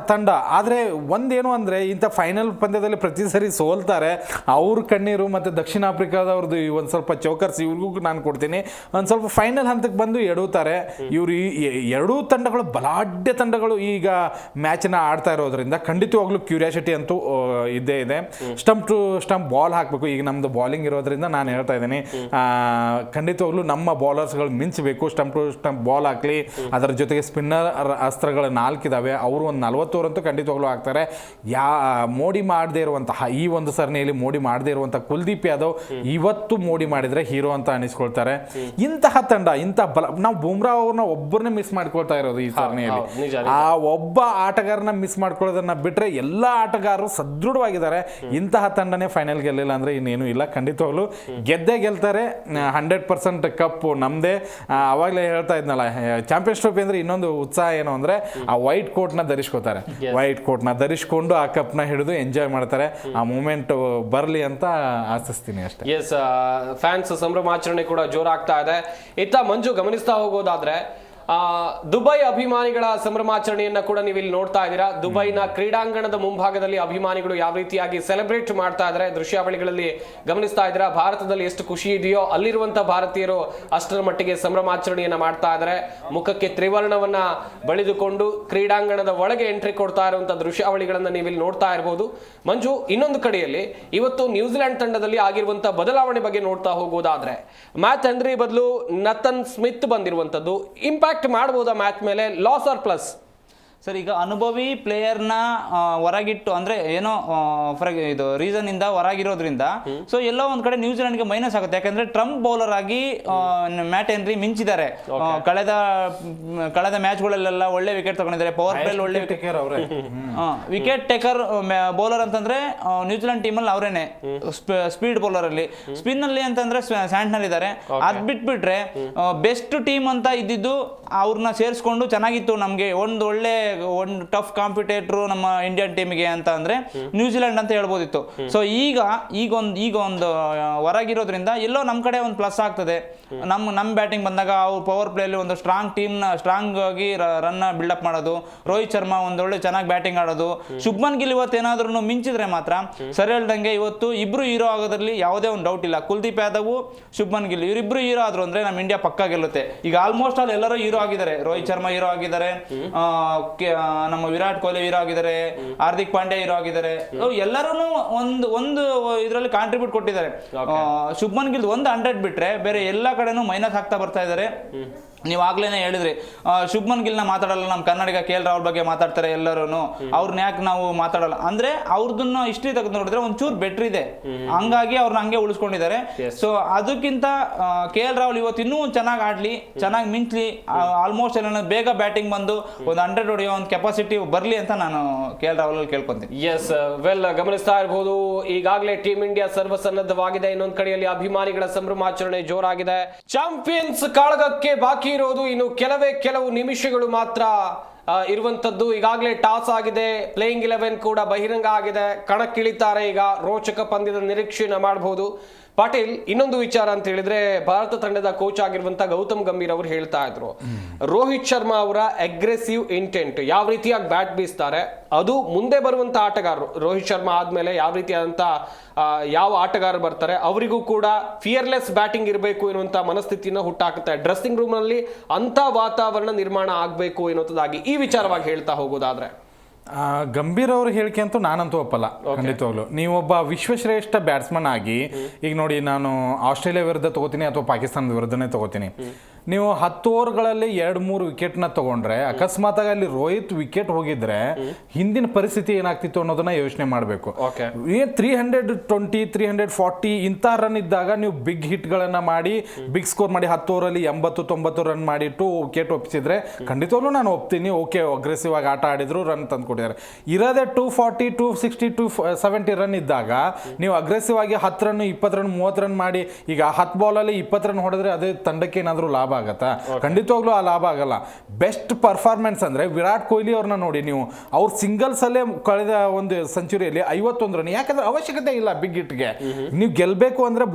Speaker 2: ತಂಡ. ಆದರೆ ಒಂದೇನು ಅಂದರೆ ಇಂಥ ಫೈನಲ್ ಪಂದ್ಯದಲ್ಲಿ ಪ್ರತಿ ಸರಿ ಸೋಲ್ತಾರೆ. ಅವ್ರ ಕಣ್ಣೀರು ಮತ್ತು ದಕ್ಷಿಣ ಆಫ್ರಿಕಾದವ್ರದ್ದು ಒಂದು ಸ್ವಲ್ಪ ಚೌಕರ್ಸ್ ಇವ್ರಿಗೂ ನಾನು ಕೊಡ್ತೀನಿ. ಒಂದು ಸ್ವಲ್ಪ ಫೈನಲ್ ಹಂತಕ್ಕೆ ಬಂದು ಎಡುತ್ತಾರೆ. ಇವರು ಎರಡೂ ತಂಡಗಳು ಬಲಾಢ್ಯ ತಂಡಗಳು ಈಗ ಮ್ಯಾಚನ್ನ ಆಡ್ತಾ ಇರೋದ್ರಿಂದ ಖಂಡಿತವಾಗ್ಲೂ ಕ್ಯೂರಿಯಾಸಿಟಿ ಅಂತೂ ಇದ್ದೇ ಇದೆ. ಸ್ಟಂಪ್ ಟು ಸ್ಟಂಪ್ ಬಾಲ್ ಹಾಕಬೇಕು. ಈಗ ನಮ್ಮದು ಬಾಲಿಂಗ್ ಇರೋದ್ರಿಂದ ನಾನು ಹೇಳ್ತಾ ಇದ್ದೀನಿ, ಖಂಡಿತವಾಗ್ಲೂ ನಮ್ಮ ಬೌಲರ್ಸ್ಗಳು ಮಿಂಚಬೇಕು. ಸ್ಟಂಪ್ ಟು ಸ್ಟಂಪ್ ಬಾಲ್ ಹಾಕಲಿ. ಅದರ ಜೊತೆಗೆ ಸ್ಪಿನ್ನರ್ ಅಸ್ತ್ರಗಳು 4 ಇದ್ದಾವೆ. ಅವರು ಒಂದು 40 ಓವರ್ ಅಂತೂ ಖಂಡಿತವಾಗ್ಲೂ ಆಗ್ತಾರೆ. ಮೋಡಿ ಮಾಡದೇ ಇರುವಂತಹ ಈ ಒಂದು ಸರಣಿಯಲ್ಲಿ ಮೋಡಿ ಮಾಡದೇ ಇರುವಂತಹ ಕುಲ್ದೀಪ್ ಯಾದವ್ ಇವತ್ತು ಮೋಡಿ ಮಾಡಿದರೆ ಹೀರೋ ಅಂತ ಅನಿಸ್ಕೊಳ್ತಾರೆ. ಇಂತಹ ತಂಡ, ಇಂತಹ ಬಲ, ನಾವು ಬುಮ್ರಾ ಅವ್ರನ್ನ ಒಬ್ಬರನ್ನೇ ಮಿಸ್ ಮಾಡ್ಕೊಳ್ತಾ ಇರೋದು ಈ ಸರಣಿಯಲ್ಲಿ. ಆ ಒಬ್ಬ ಆಟಗಾರನ ಮಿಸ್ ಮಾಡ್ಕೊಳ್ಳೋದನ್ನ ಬಿಟ್ಟರೆ ಎಲ್ಲ ಆಟಗಾರರು ಸದೃಢವಾಗಿದ್ದಾರೆ. ಇಂತಹ ತಂಡನೇ ಫೈನಲ್ ಗೆಲ್ಲಿಲ್ಲ ಅಂದರೆ ಇನ್ನೇನು ಇಲ್ಲ. ಖಂಡಿತವಾಗ್ಲೂ ಗೆದ್ದೇ ಗೆಲ್ತಾರೆ. 100% ಕಪ್ಪು ನಮ್ಮದೇ. ಅವಾಗಲೇ ಹೇಳ್ತಾ ಇದ್ನಲ್ಲ, ಚಾಂಪಿಯನ್ಸ್ ಟ್ರೋಫಿ ಅಂದರೆ ಇನ್ನೊಂದು ಉತ್ಸಾಹ ಏನು ಅಂದರೆ ಆ ವೈಟ್ ಕೋಟ್ನ ಧರಿಸ್ಕೋತಾರೆ. ವೈಟ್ ಕೋಟ್ನ ಧರಿಸ್ಕೊಂಡು ಆ ಕಪ್ನ ಹಿಡಿದು ಎಂಜಾಯ್ ಮಾಡ್ತಾರೆ. ಆ ಮೂಮೆಂಟ್ ಬರಲಿ ಅಂತ ಆಶಿಸ್ತೀನಿ ಅಷ್ಟೇ.
Speaker 1: ಎಸ್, ಫ್ಯಾನ್ಸ್ ಸಂಭ್ರಮಾಚರಣೆ ಕೂಡ ಜೋರಾಗ್ತಾ ಇದೆ. ಇತ್ತ ಮಂಜು ಗಮನಿಸ್ತಾ ಹೋಗೋದಾದ್ರೆ ದುಬೈ ಅಭಿಮಾನಿಗಳ ಸಂಭ್ರಮಾಚರಣೆಯನ್ನ ಕೂಡ ನೀವು ಇಲ್ಲಿ ನೋಡ್ತಾ ಇದ್ದೀರಾ. ದುಬೈನ ಕ್ರೀಡಾಂಗಣದ ಮುಂಭಾಗದಲ್ಲಿ ಅಭಿಮಾನಿಗಳು ಯಾವ ರೀತಿಯಾಗಿ ಸೆಲೆಬ್ರೇಟ್ ಮಾಡ್ತಾ ಇದ್ದಾರೆ ದೃಶ್ಯಾವಳಿಗಳಲ್ಲಿ ಗಮನಿಸ್ತಾ ಇದ್ದೀರಾ. ಭಾರತದಲ್ಲಿ ಎಷ್ಟು ಖುಷಿ ಇದೆಯೋ ಅಲ್ಲಿರುವಂತಹ ಭಾರತೀಯರು ಅಷ್ಟರ ಮಟ್ಟಿಗೆ ಸಂಭ್ರಮಾಚರಣೆಯನ್ನ ಮಾಡ್ತಾ ಇದ್ದಾರೆ. ಮುಖಕ್ಕೆ ತ್ರಿವರ್ಣವನ್ನ ಬಳಿದುಕೊಂಡು ಕ್ರೀಡಾಂಗಣದ ಒಳಗೆ ಎಂಟ್ರಿ ಕೊಡ್ತಾ ಇರುವಂತಹ ದೃಶ್ಯಾವಳಿಗಳನ್ನ ನೀವು ಇಲ್ಲಿ ನೋಡ್ತಾ ಇರಬಹುದು. ಮಂಜು, ಇನ್ನೊಂದು ಕಡೆಯಲ್ಲಿ ಇವತ್ತು ನ್ಯೂಜಿಲೆಂಡ್ ತಂಡದಲ್ಲಿ ಆಗಿರುವಂತಹ ಬದಲಾವಣೆ ಬಗ್ಗೆ ನೋಡ್ತಾ ಹೋಗೋದಾದ್ರೆ ಮ್ಯಾಥ್ ಹೆನ್ರಿ ಬದಲು ನಥನ್ ಸ್ಮಿತ್ ಬಂದಿರುವಂತದ್ದು ಇಂಪ್ಯಾಕ್ಟ್ ಮಾಡಬಹುದಾ ಮ್ಯಾಚ್ ಮೇಲೆ? Loss or plus?
Speaker 3: ಸರ್, ಈಗ ಅನುಭವಿ ಪ್ಲೇಯರ್ನ ಹೊರಗಿಟ್ಟು ಅಂದರೆ ಏನೋ ಇದು ರೀಸನ್ ಇಂದ ಹೊರಗಿರೋದ್ರಿಂದ ಸೊ ಎಲ್ಲೋ ಒಂದು ಕಡೆ ನ್ಯೂಜಿಲೆಂಡ್ಗೆ ಮೈನಸ್ ಆಗುತ್ತೆ. ಯಾಕಂದ್ರೆ ಟ್ರಂಪ್ ಬೌಲರ್ ಆಗಿ ಮ್ಯಾಟ್ ಹೆನ್ರಿ ಮಿಂಚಿದ್ದಾರೆ. ಕಳೆದ ಮ್ಯಾಚ್ಗಳಲ್ಲೆಲ್ಲ ಒಳ್ಳೆ ವಿಕೆಟ್ ತಗೊಂಡಿದ್ದಾರೆ. ಪವರ್ ಪ್ಲೇಲ್ ಒಳ್ಳೆ ವಿಕೆಟ್ ಟೇಕರ್ ಬೌಲರ್ ಅಂತಂದ್ರೆ ನ್ಯೂಜಿಲೆಂಡ್ ಟೀಮಲ್ಲಿ ಅವರೇನೆ ಸ್ಪೀಡ್ ಬೌಲರ್ ಅಲ್ಲಿ. ಸ್ಪಿನ್ ಅಲ್ಲಿ ಅಂತಂದ್ರೆ ಸ್ಯಾಂಟ್ನರ್ ಇದ್ದಾರೆ. ಅದ್ ಬಿಟ್ಬಿಟ್ರೆ ಬೆಸ್ಟ್ ಟೀಮ್ ಅಂತ ಇದ್ದಿದ್ದು ಅವ್ರನ್ನ ಸೇರಿಸ್ಕೊಂಡು ಚೆನ್ನಾಗಿತ್ತು. ನಮಗೆ ಒಂದು ಟಫ್ ಕಾಂಪಿಟೇಟರ್ ನಮ್ಮ ಇಂಡಿಯನ್ ಟೀಮ್ಗೆ ಅಂತ ಅಂದ್ರೆ ನ್ಯೂಜಿಲೆಂಡ್ ಅಂತ ಹೇಳ್ಬೋದಿತ್ತು. ಸೊ ಈಗ ಒಂದು ಹೊರಗಿರೋದ್ರಿಂದ ಎಲ್ಲೋ ನಮ್ಮ ಕಡೆ ಒಂದು ಪ್ಲಸ್ ಆಗ್ತದೆ. ನಮ್ಮ ಬ್ಯಾಟಿಂಗ್ ಬಂದಾಗ ಅವ್ರು ಪವರ್ ಪ್ಲೇಲಿ ಒಂದು ಸ್ಟ್ರಾಂಗ್ ಆಗಿ ರನ್ ಬಿಲ್ಡಪ್ ಮಾಡೋದು. ರೋಹಿತ್ ಶರ್ಮಾ ಒಂದೊಳ್ಳೆ ಚೆನ್ನಾಗಿ ಬ್ಯಾಟಿಂಗ್ ಆಡೋದು. ಶುಭ್ಮನ್ ಗಿಲ್ ಇವತ್ತು ಏನಾದ್ರೂ ಮಿಂಚಿದ್ರೆ ಮಾತ್ರ ಸರಿ ಹೇಳ್ದಂಗೆ ಇವತ್ತು ಇಬ್ರು ಹೀರೋ ಆಗೋದ್ರಲ್ಲಿ ಯಾವುದೇ ಒಂದು ಡೌಟ್ ಇಲ್ಲ. ಕುಲ್ದೀಪ್ ಯಾದವ್, ಶುಭ್ಮನ್ ಗಿಲ್ ಇವರಿಬ್ರು ಹೀರೋ ಆದ್ರು ಅಂದ್ರೆ ನಮ್ಮ ಇಂಡಿಯಾ ಪಕ್ಕ ಗೆಲ್ಲುತ್ತೆ. ಈಗ ಆಲ್ಮೋಸ್ಟ್ ಆಲ್ ಎಲ್ಲರೂ ಹೀರೋ ಆಗಿದ್ದಾರೆ. ರೋಹಿತ್ ಶರ್ಮಾ ಹೀರೋ ಆಗಿದ್ದಾರೆ, ನಮ್ಮ ವಿರಾಟ್ ಕೊಹ್ಲಿ ಹೀರೋ ಆಗಿದ್ದಾರೆ, ಹಾರ್ದಿಕ್ ಪಾಂಡ್ಯ ಹೀರೋ ಆಗಿದ್ದಾರೆ, ಎಲ್ಲರೂ ಒಂದು ಇದರಲ್ಲಿ ಕಾಂಟ್ರಿಬ್ಯೂಟ್ ಕೊಟ್ಟಿದ್ದಾರೆ. ಶುಭ್ಮನ್ ಗಿಲ್ ಒಂದು 100 ಬಿಟ್ರೆ ಬೇರೆ ಎಲ್ಲಾ ಕಡೆನೂ ಮೈನಸ್ ಆಗ್ತಾ ಬರ್ತಾ ಇದ್ದಾರೆ. ನೀವು ಆಗ್ಲೇನೆ ಹೇಳಿದ್ರಿ ಶುಭ್ಮನ್ ಗಿಲ್ನ ಮಾತಾಡಲ್ಲ, ನಮ್ಮ ಕನ್ನಡಿಗ KL ರಾಹುಲ್ ಬಗ್ಗೆ ಮಾತಾಡ್ತಾರೆ ಎಲ್ಲರೂ, ಅವ್ರನ್ನ ಯಾಕೆ ನಾವು ಮಾತಾಡಲ್ಲ ಅಂದ್ರೆ ಅವ್ರದನ್ನ ಹಿಸ್ಟ್ರಿ ತೆಗೆದು ನೋಡಿದ್ರೆ ಒಂಚೂರು ಬೆಟ್ರ್ ಇದೆ, ಹಂಗಾಗಿ ಅವ್ರನ್ನ ಹಂಗೆ ಉಳಿಸ್ಕೊಂಡಿದ್ದಾರೆ. ಸೊ ಅದಕ್ಕಿಂತ KL ರಾಹುಲ್ ಇವತ್ತು ಇನ್ನೂ ಚೆನ್ನಾಗಿ ಆಡ್ಲಿ, ಚೆನ್ನಾಗಿ ಮಿಂಚ್ಲಿ, ಆಲ್ಮೋಸ್ಟ್ ಎಲ್ಲ ಬೇಗ ಬ್ಯಾಟಿಂಗ್ ಬಂದು ಒಂದು 100 ಹೊಡೆಯೋ ಒಂದು ಕೆಪಾಸಿಟಿ ಬರ್ಲಿ ಅಂತ ನಾನು KL ರಾಹುಲ್ ಕೇಳ್ಕೊಂತೀನಿ.
Speaker 1: ಎಸ್ ವೆಲ್, ಗಮನಿಸ್ತಾ ಇರಬಹುದು ಈಗಾಗಲೇ ಟೀಮ್ ಇಂಡಿಯಾ ಸರ್ವಸನ್ನದ್ಧವಾಗಿದೆ. ಇನ್ನೊಂದು ಕಡೆಯಲ್ಲಿ ಅಭಿಮಾನಿಗಳ ಸಂಭ್ರಮಾಚರಣೆ ಜೋರಾಗಿದೆ. ಚಾಂಪಿಯನ್ಸ್ ಕಾಳಗಕ್ಕೆ ಬಾಕಿ ಇರೋದು ಇನ್ನು ಕೆಲವು ನಿಮಿಷಗಳು ಮಾತ್ರ ಇರುವಂತದ್ದು. ಈಗಾಗಲೇ ಟಾಸ್ ಆಗಿದೆ, ಪ್ಲೇಯಿಂಗ್ 11 ಕೂಡ ಬಹಿರಂಗ ಆಗಿದೆ, ಕಣಕ್ಕಿಳಿತಾರೆ. ಈಗ ರೋಚಕ ಪಂದ್ಯದ ನಿರೀಕ್ಷೆಯನ್ನ ಮಾಡಬಹುದು. ಪಾಟೀಲ್, ಇನ್ನೊಂದು ವಿಚಾರ ಅಂತ ಹೇಳಿದ್ರೆ ಭಾರತ ತಂಡದ ಕೋಚ್ ಆಗಿರುವಂತ ಗೌತಮ್ ಗಂಭೀರ್ ಅವರು ಹೇಳ್ತಾ ಇದ್ರು, ರೋಹಿತ್ ಶರ್ಮಾ ಅವರ ಅಗ್ರೆಸಿವ್ ಇಂಟೆಂಟ್, ಯಾವ ರೀತಿಯಾಗಿ ಬ್ಯಾಟ್ ಬೀಸ್ತಾರೆ ಅದು ಮುಂದೆ ಬರುವಂತ ಆಟಗಾರರು, ರೋಹಿತ್ ಶರ್ಮಾ ಆದ್ಮೇಲೆ ಯಾವ ರೀತಿಯಾದಂತ ಯಾವ ಆಟಗಾರರು ಬರ್ತಾರೆ ಅವರಿಗೂ ಕೂಡ ಫಿಯರ್ಲೆಸ್ ಬ್ಯಾಟಿಂಗ್ ಇರಬೇಕು ಎನ್ನುವಂತ ಮನಸ್ಥಿತಿನ ಹುಟ್ಟಾಕುತ್ತೆ. ಡ್ರೆಸ್ಸಿಂಗ್ ರೂಮ್ ನಲ್ಲಿ ಅಂತ ವಾತಾವರಣ ನಿರ್ಮಾಣ ಆಗಬೇಕು ಎನ್ನುವುದಾಗಿ ಈ ವಿಚಾರವಾಗಿ ಹೇಳ್ತಾ ಹೋಗೋದಾದ್ರೆ
Speaker 2: ಗಂಭೀರ್ ಅವ್ರ ಹೇಳಿಕೆ ಅಂತೂ ನಾನಂತೂ ಒಪ್ಪಲ್ಲ ಖಂಡಿತವಾಗ್ಲು. ನೀವೊಬ್ಬ ವಿಶ್ವಶ್ರೇಷ್ಠ ಬ್ಯಾಟ್ಸ್ಮನ್ ಆಗಿ, ಈಗ ನೋಡಿ ನಾನು ಆಸ್ಟ್ರೇಲಿಯಾ ವಿರುದ್ಧ ತಗೋತೀನಿ ಅಥವಾ ಪಾಕಿಸ್ತಾನದ ವಿರುದ್ಧನೇ ತಗೋತೀನಿ, ನೀವು 10 ಓವರ್ಗಳಲ್ಲಿ 2-3 ವಿಕೆಟ್ನ ತಗೊಂಡ್ರೆ ಅಕಸ್ಮಾತ್ ಅಲ್ಲಿ ರೋಹಿತ್ ವಿಕೆಟ್ ಹೋಗಿದ್ರೆ ಹಿಂದಿನ ಪರಿಸ್ಥಿತಿ ಏನಾಗ್ತಿತ್ತು ಅನ್ನೋದನ್ನ ಯೋಚನೆ ಮಾಡಬೇಕು. 320 340 ಇಂಥ ರನ್ ಇದ್ದಾಗ ನೀವು ಬಿಗ್ ಹಿಟ್ಗಳನ್ನ ಮಾಡಿ ಬಿಗ್ ಸ್ಕೋರ್ ಮಾಡಿ 10 ಓವರಲ್ಲಿ 80-90 ರನ್ ಮಾಡಿ 2 ವಿಕೆಟ್ ಒಪ್ಪಿಸಿದ್ರೆ ಖಂಡಿತವಾಗ್ಲೂ ನಾನು ಒಪ್ತೀನಿ. ಓಕೆ, ಅಗ್ರೆಸಿವ್ ಆಗಿ ಆಟ ಆಡಿದ್ರು, ರನ್ ತಂದ್ಕೊಟ್ಟಿದ್ದಾರೆ. ಇರೋದೇ 240 260 270 ರನ್ ಇದ್ದಾಗ ನೀವು ಅಗ್ರೆಸಿವ್ ಆಗಿ 10 ರನ್ 20 ರನ್ 30 ರನ್ ಮಾಡಿ ಈಗ 10 ಬಾಲಲ್ಲಿ 20 ರನ್ ಹೊಡೆದ್ರೆ ಅದೇ ತಂಡಕ್ಕೆ ಏನಾದರೂ ಲಾಭ ಆಗತ್ತಾ? ಖಂಡಿತವಾಗ್ಲೂ ಆ ಲಾಭ ಆಗಲ್ಲ. ಬೆಸ್ಟ್ ಪರ್ಫಾರ್ಮೆನ್ಸ್ ಅಂದ್ರೆ ವಿರಾಟ್ ಕೊಹ್ಲಿ ಅವ್ರನ್ನ ನೋಡಿ ನೀವು, ಅವ್ರ ಸಿಂಗಲ್ಸ್ ಅಲ್ಲೇ ಕಳೆದ ಒಂದು ಸೆಂಚುರಿಯಲ್ಲಿ 51 ರನ್, ಯಾಕಂದ್ರೆ ಅವಶ್ಯಕತೆ ಇಲ್ಲ ಬಿಗ್ ಹಿಟ್ಗೆ. ನೀವು ಗೆಲ್ಬೇಕು ಅಂದ್ರೆ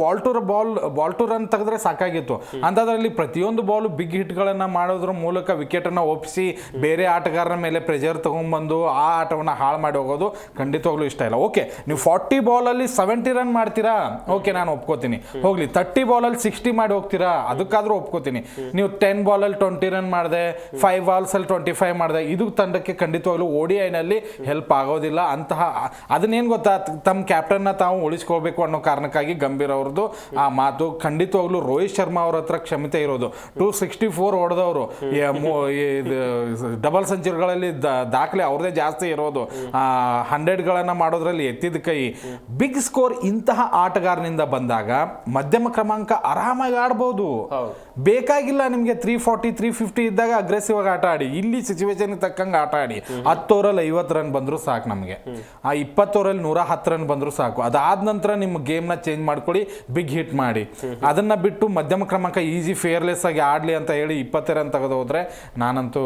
Speaker 2: ಬಾಲ್ ಟು ರನ್ ತೆಗೆದ್ರೆ ಸಾಕಾಗಿತ್ತು. ಅಂಥದ್ರಲ್ಲಿ ಪ್ರತಿಯೊಂದು ಬಾಲು ಬಿಗ್ ಹಿಟ್ಗಳನ್ನ ಮಾಡೋದ್ರ ಮೂಲಕ ವಿಕೆಟ್ ಅನ್ನ ಒಪ್ಪಿಸಿ ಬೇರೆ ಆಟಗಾರರ ಮೇಲೆ ಪ್ರೆಷರ್ ತಗೊಂಡ್ಬಂದು ಆ ಆಟವನ್ನ ಹಾಳು ಮಾಡಿ ಹೋಗೋದು ಖಂಡಿತವಾಗ್ಲೂ ಇಷ್ಟ ಇಲ್ಲ. ಓಕೆ, ನೀವು 40 ಬಾಲಲ್ಲಿ 70 ರನ್ ಮಾಡ್ತೀರಾ, ಓಕೆ ನಾನು ಒಪ್ಕೋತೀನಿ. ಹೋಗ್ಲಿ, 30 ಬಾಲಲ್ಲಿ 60 ಮಾಡಿ ಹೋಗ್ತೀರಾ, ಅದಕ್ಕಾದ್ರೂ ಒಪ್ಕೋತೀನಿ. ನೀವು 10 ಬಾಲಲ್ಲಿ 20 ರನ್ ಮಾಡಿದೆ, 5 ಬಾಲ್ಸಲ್ಲಿ 25 ಮಾಡಿದೆ, ಇದು ತಂಡಕ್ಕೆ ಖಂಡಿತವಾಗ್ಲೂ ODI-ನಲ್ಲಿ ಹೆಲ್ಪ್ ಆಗೋದಿಲ್ಲ. ಅಂತಹ ಅದನ್ನೇನು ಗೊತ್ತಾ, ತಮ್ಮ ಕ್ಯಾಪ್ಟನ್ನ ತಾವು ಉಳಿಸ್ಕೊಳ್ಬೇಕು ಅನ್ನೋ ಕಾರಣಕ್ಕಾಗಿ ಗಂಭೀರ್ ಅವ್ರದ್ದು ಆ ಮಾತು. ಖಂಡಿತವಾಗ್ಲೂ ರೋಹಿತ್ ಶರ್ಮಾ ಅವ್ರ ಹತ್ರ ಕ್ಷಮತೆ ಇರೋದು, 264 ಹೊಡೆದವರು, ಡಬಲ್ ಸೆಂಚುರಿಗಳಲ್ಲಿ ದಾಖಲೆ ಅವ್ರದೇ ಜಾಸ್ತಿ ಇರೋದು, 100ಗಳನ್ನ ಮಾಡೋದ್ರಲ್ಲಿ ಎತ್ತಿದ ಕೈ. ಬಿಗ್ ಸ್ಕೋರ್ ಇಂತಹ ಆಟಗಾರನಿಂದ ಬಂದಾಗ ಮಧ್ಯಮ ಕ್ರಮಾಂಕ ಆರಾಮಾಗಿ ಆಡ್ಬೋದು, ಬೇಕಾಗಿಲ್ಲ ನಿಮಗೆ 340 350 ಇದ್ದಾಗ ಅಗ್ರೆಸಿವ್ ಆಗಿ ಆಟ ಆಡಿ. ಇಲ್ಲಿ ಸಿಚುವೇಶನ್ ತಕ್ಕಂಗೆ ಆಟ ಆಡಿ. 10 ಓವರಲ್ಲಿ 50 ರನ್ ಬಂದ್ರು ಸಾಕು ನಮಗೆ, ಆ 20 ಓವರಲ್ಲಿ 110 ರನ್ ಬಂದ್ರು ಸಾಕು. ಅದಾದ ನಂತರ ನಿಮ್ಮ ಗೇಮ್ನ ಚೇಂಜ್ ಮಾಡ್ಕೊಳ್ಳಿ, ಬಿಗ್ ಹಿಟ್ ಮಾಡಿ. ಅದನ್ನ ಬಿಟ್ಟು ಮಧ್ಯಮ ಕ್ರಮಾಂಕ ಈಸಿ ಫೇರ್ಲೆಸ್ ಆಗಿ ಆಡ್ಲಿ ಅಂತ ಹೇಳಿ 20 ರನ್ ತೆಗೆದು ಹೋದ್ರೆ ನಾನಂತೂ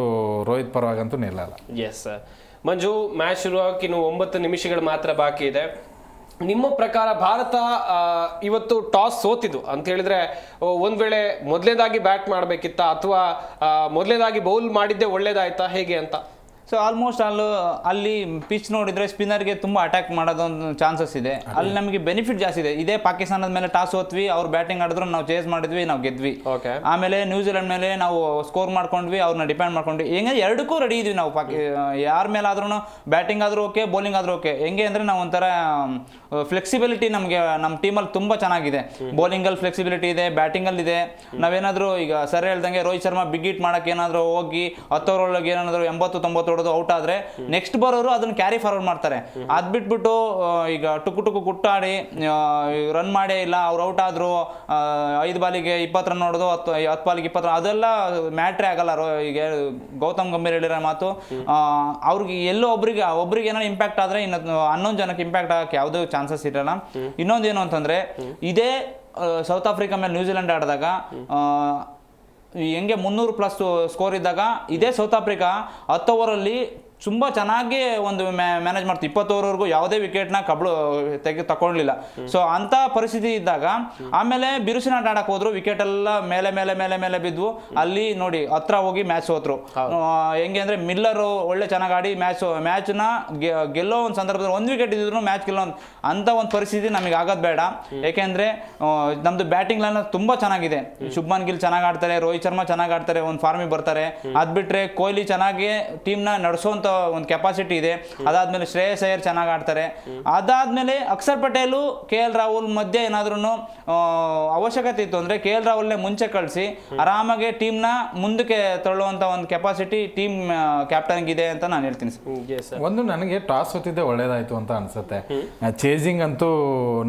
Speaker 2: ರೋಹಿತ್ ಪರವಾಗಂತೂ ನಿಲ್ಲಲ್ಲ.
Speaker 1: ಎಸ್ ಮಂಜು, ಮ್ಯಾಚ್ ಶುರುವಾಗಕ್ಕೆ ಇನ್ನು 9 ನಿಮಿಷಗಳು ಮಾತ್ರ ಬಾಕಿ ಇದೆ. ನಿಮ್ಮ ಪ್ರಕಾರ ಭಾರತ ಇವತ್ತು ಟಾಸ್ ಸೋತಿದ್ದು ಅಂತ ಹೇಳಿದ್ರೆ ಒಂದ್ ವೇಳೆ ಮೊದಲನೇದಾಗಿ ಬ್ಯಾಟ್ ಮಾಡಬೇಕಿತ್ತ ಅಥವಾ ಮೊದಲನೇದಾಗಿ ಬೌಲ್ ಮಾಡಿದ್ದೆ ಒಳ್ಳೇದಾಯ್ತಾ, ಹೇಗೆ ಅಂತ?
Speaker 3: ಸೊ ಆಲ್ಮೋಸ್ಟ್ ಅಲ್ಲಿ ಪಿಚ್ ನೋಡಿದ್ರೆ ಸ್ಪಿನ್ನರ್ಗೆ ತುಂಬಾ ಅಟ್ಯಾಕ್ ಮಾಡೋದೊಂದು ಚಾನ್ಸಸ್ ಇದೆ. ಅಲ್ಲಿ ನಮಗೆ ಬೆನಿಫಿಟ್ ಜಾಸ್ತಿ ಇದೆ. ಇದೇ ಪಾಕಿಸ್ತಾನದ ಮೇಲೆ ಟಾಸ್ ಹೋದ್ವಿ, ಅವ್ರು ಬ್ಯಾಟಿಂಗ್ ಆಡಿದ್ರು, ನಾವು ಚೇಸ್ ಮಾಡಿದ್ವಿ, ನಾವು ಗೆದ್ವಿ. ಆಮೇಲೆ ನ್ಯೂಜಿಲೆಂಡ್ ಮೇಲೆ ನಾವು ಸ್ಕೋರ್ ಮಾಡ್ಕೊಂಡ್ವಿ, ಅವ್ರನ್ನ ಡಿಪೆಂಡ್ ಮಾಡ್ಕೊಂಡ್ವಿ. ಹೆಂಗೆ ಎರಡಕ್ಕೂ ರೆಡಿ ಇದ್ವಿ ನಾವು. ಯಾರ ಮೇಲೆ ಆದ್ರೂ ಬ್ಯಾಟಿಂಗ್ ಆದ್ರೂ ಓಕೆ, ಬೌಲಿಂಗ್ ಆದ್ರೂ ಓಕೆ. ಹೆಂಗೆ ಅಂದ್ರೆ ನಾವು ಒಂಥರ ಫ್ಲೆಕ್ಸಿಬಿಲಿಟಿ ನಮಗೆ ನಮ್ಮ ಟೀಮಲ್ಲಿ ತುಂಬ ಚೆನ್ನಾಗಿದೆ. ಬೌಲಿಂಗಲ್ಲಿ ಫ್ಲೆಕ್ಸಿಬಿಲಿಟಿ ಇದೆ, ಬ್ಯಾಟಿಂಗಲ್ಲಿ ಇದೆ. ನಾವೇನಾದರೂ ಈಗ ಸರ್ ಹೇಳ್ದಂಗೆ ರೋಹಿತ್ ಶರ್ಮಾ ಬಿಗ್ ಹಿಟ್ ಮಾಡಕ್ಕೆ ಏನಾದರೂ ಹೋಗಿ 10 ಓವರೊಳಗೆ ಏನಾದರೂ 80-90 ಹೊಡೆದು ಔಟ್ ಆದರೆ ನೆಕ್ಸ್ಟ್ ಬರೋರು ಅದನ್ನು ಕ್ಯಾರಿ ಫಾರ್ವರ್ಡ್ ಮಾಡ್ತಾರೆ. ಅದು ಬಿಟ್ಬಿಟ್ಟು ಈಗ ಟುಕು ಕುಟ್ಟಾಡಿ ರನ್ ಮಾಡೇ ಇಲ್ಲ, ಅವ್ರು ಔಟ್ ಆದರು, 5 ಬಾಲಿಗೆ 20 ರನ್ ಹೊಡೆದು 10 ಬಾಲಿಗೆ 20 ರನ್, ಅದೆಲ್ಲ ಮ್ಯಾಟ್ರೇ ಆಗಲ್ಲ. ಈಗ ಗೌತಮ್ ಗಂಭೀರ್ ಹೇಳಿರೋ ಮಾತು, ಅವ್ರಿಗೆ ಎಲ್ಲೋ ಒಬ್ರಿಗೆ ಏನೋ ಇಂಪ್ಯಾಕ್ಟ್ ಆದರೆ ಇನ್ನು 11 ಜನಕ್ಕೆ ಇಂಪ್ಯಾಕ್ಟ್ ಆಗಕ್ಕೆ ಯಾವುದೂ ಚಾನ್ಸಸ್ ಇರಲ್ಲ. ಇನ್ನೊಂದೇನು ಅಂತಂದ್ರೆ, ಇದೇ ಸೌತ್ ಆಫ್ರಿಕಾ ಮೇಲೆ ನ್ಯೂಜಿಲೆಂಡ್ ಆಡಿದಾಗ ಹೆಂಗೆ 300+ ಸ್ಕೋರ್ ಇದ್ದಾಗ ಇದೇ ಸೌತ್ ಆಫ್ರಿಕಾ 10 ಓವರಲ್ಲಿ ತುಂಬ ಚೆನ್ನಾಗಿ ಒಂದು ಮ್ಯಾನೇಜ್ ಮಾಡ್ತೀವಿ. 20 ಓವರ್ವರೆಗೂ ಯಾವುದೇ ವಿಕೆಟ್ನ ತಗೊಳ್ಳಿಲ್ಲ. ಸೊ ಅಂಥ ಪರಿಸ್ಥಿತಿ ಇದ್ದಾಗ ಆಮೇಲೆ ಬಿರುಸಿನಾಟ ಆಡಕ್ಕೆ ಹೋದ್ರು, ವಿಕೆಟ್ ಎಲ್ಲ ಮೇಲೆ ಮೇಲೆ ಮೇಲೆ ಮೇಲೆ ಬಿದ್ವು. ಅಲ್ಲಿ ನೋಡಿ ಹತ್ರ ಹೋಗಿ ಮ್ಯಾಚ್ ಸೋತ್ರು. ಹೆಂಗೆ ಅಂದ್ರೆ ಮಿಲ್ಲರ್ ಒಳ್ಳೆ ಚೆನ್ನಾಗಿ ಆಡಿ ಮ್ಯಾಚ್ನ ಗೆಲ್ಲೋ ಒಂದು ಸಂದರ್ಭದಲ್ಲಿ 1 ವಿಕೆಟ್ ಇದ್ರು ಮ್ಯಾಚ್ ಗೆಲ್ಲೋ ಅಂತ ಒಂದು ಪರಿಸ್ಥಿತಿ ನಮಗೆ ಆಗೋದು ಬೇಡ. ಯಾಕೆಂದ್ರೆ ನಮ್ದು ಬ್ಯಾಟಿಂಗ್ ಲೈನ್ ತುಂಬಾ ಚೆನ್ನಾಗಿದೆ. ಶುಭ್ಮನ್ ಗಿಲ್ ಚೆನ್ನಾಗಿ ಆಡ್ತಾರೆ, ರೋಹಿತ್ ಶರ್ಮಾ ಚೆನ್ನಾಗಿ ಆಡ್ತಾರೆ, ಒಂದು ಫಾರ್ಮಿಗೆ ಬರ್ತಾರೆ. ಅದ್ ಬಿಟ್ರೆ ಕೊಹ್ಲಿ ಚೆನ್ನಾಗಿ ಟೀಮ್ನ ನಡೆಸುವಂತ ಒಂದು ಕೆಪಾಸಿಟಿ ಇದೆ. ಅದಾದ್ಮೇಲೆ ಶ್ರೇಯಸ್ ಅಯ್ಯರ್ ಚೆನ್ನಾಗಿ ಆಡ್ತಾರೆ. ಅದಾದ್ಮೇಲೆ ಅಕ್ಷರ್ ಪಟೇಲು, KL ರಾಹುಲ್ ಮಧ್ಯೆ ಏನಾದ್ರೂ ಅವಶ್ಯಕತೆ ಇತ್ತು ಅಂದ್ರೆ KL ರಾಹುಲ್ನೇ ಮುಂಚೆ ಕಳಿಸಿ ಆರಾಮಾಗಿ ಟೀಮ್ನ ಮುಂದಕ್ಕೆ ತಳ್ಳುವಂತ ಒಂದು ಕೆಪಾಸಿಟಿ ಟೀಮ್ ಕ್ಯಾಪ್ಟನ್ಗೆ ಇದೆ ಅಂತ ನಾನು ಹೇಳ್ತೀನಿ.
Speaker 2: ಒಂದು ನನಗೆ ಟಾಸ್ ಹೊತ್ತಿದ್ದೆ ಒಳ್ಳೇದಾಯ್ತು ಅಂತ ಅನ್ಸುತ್ತೆ. ಚೇಸಿಂಗ್ ಅಂತೂ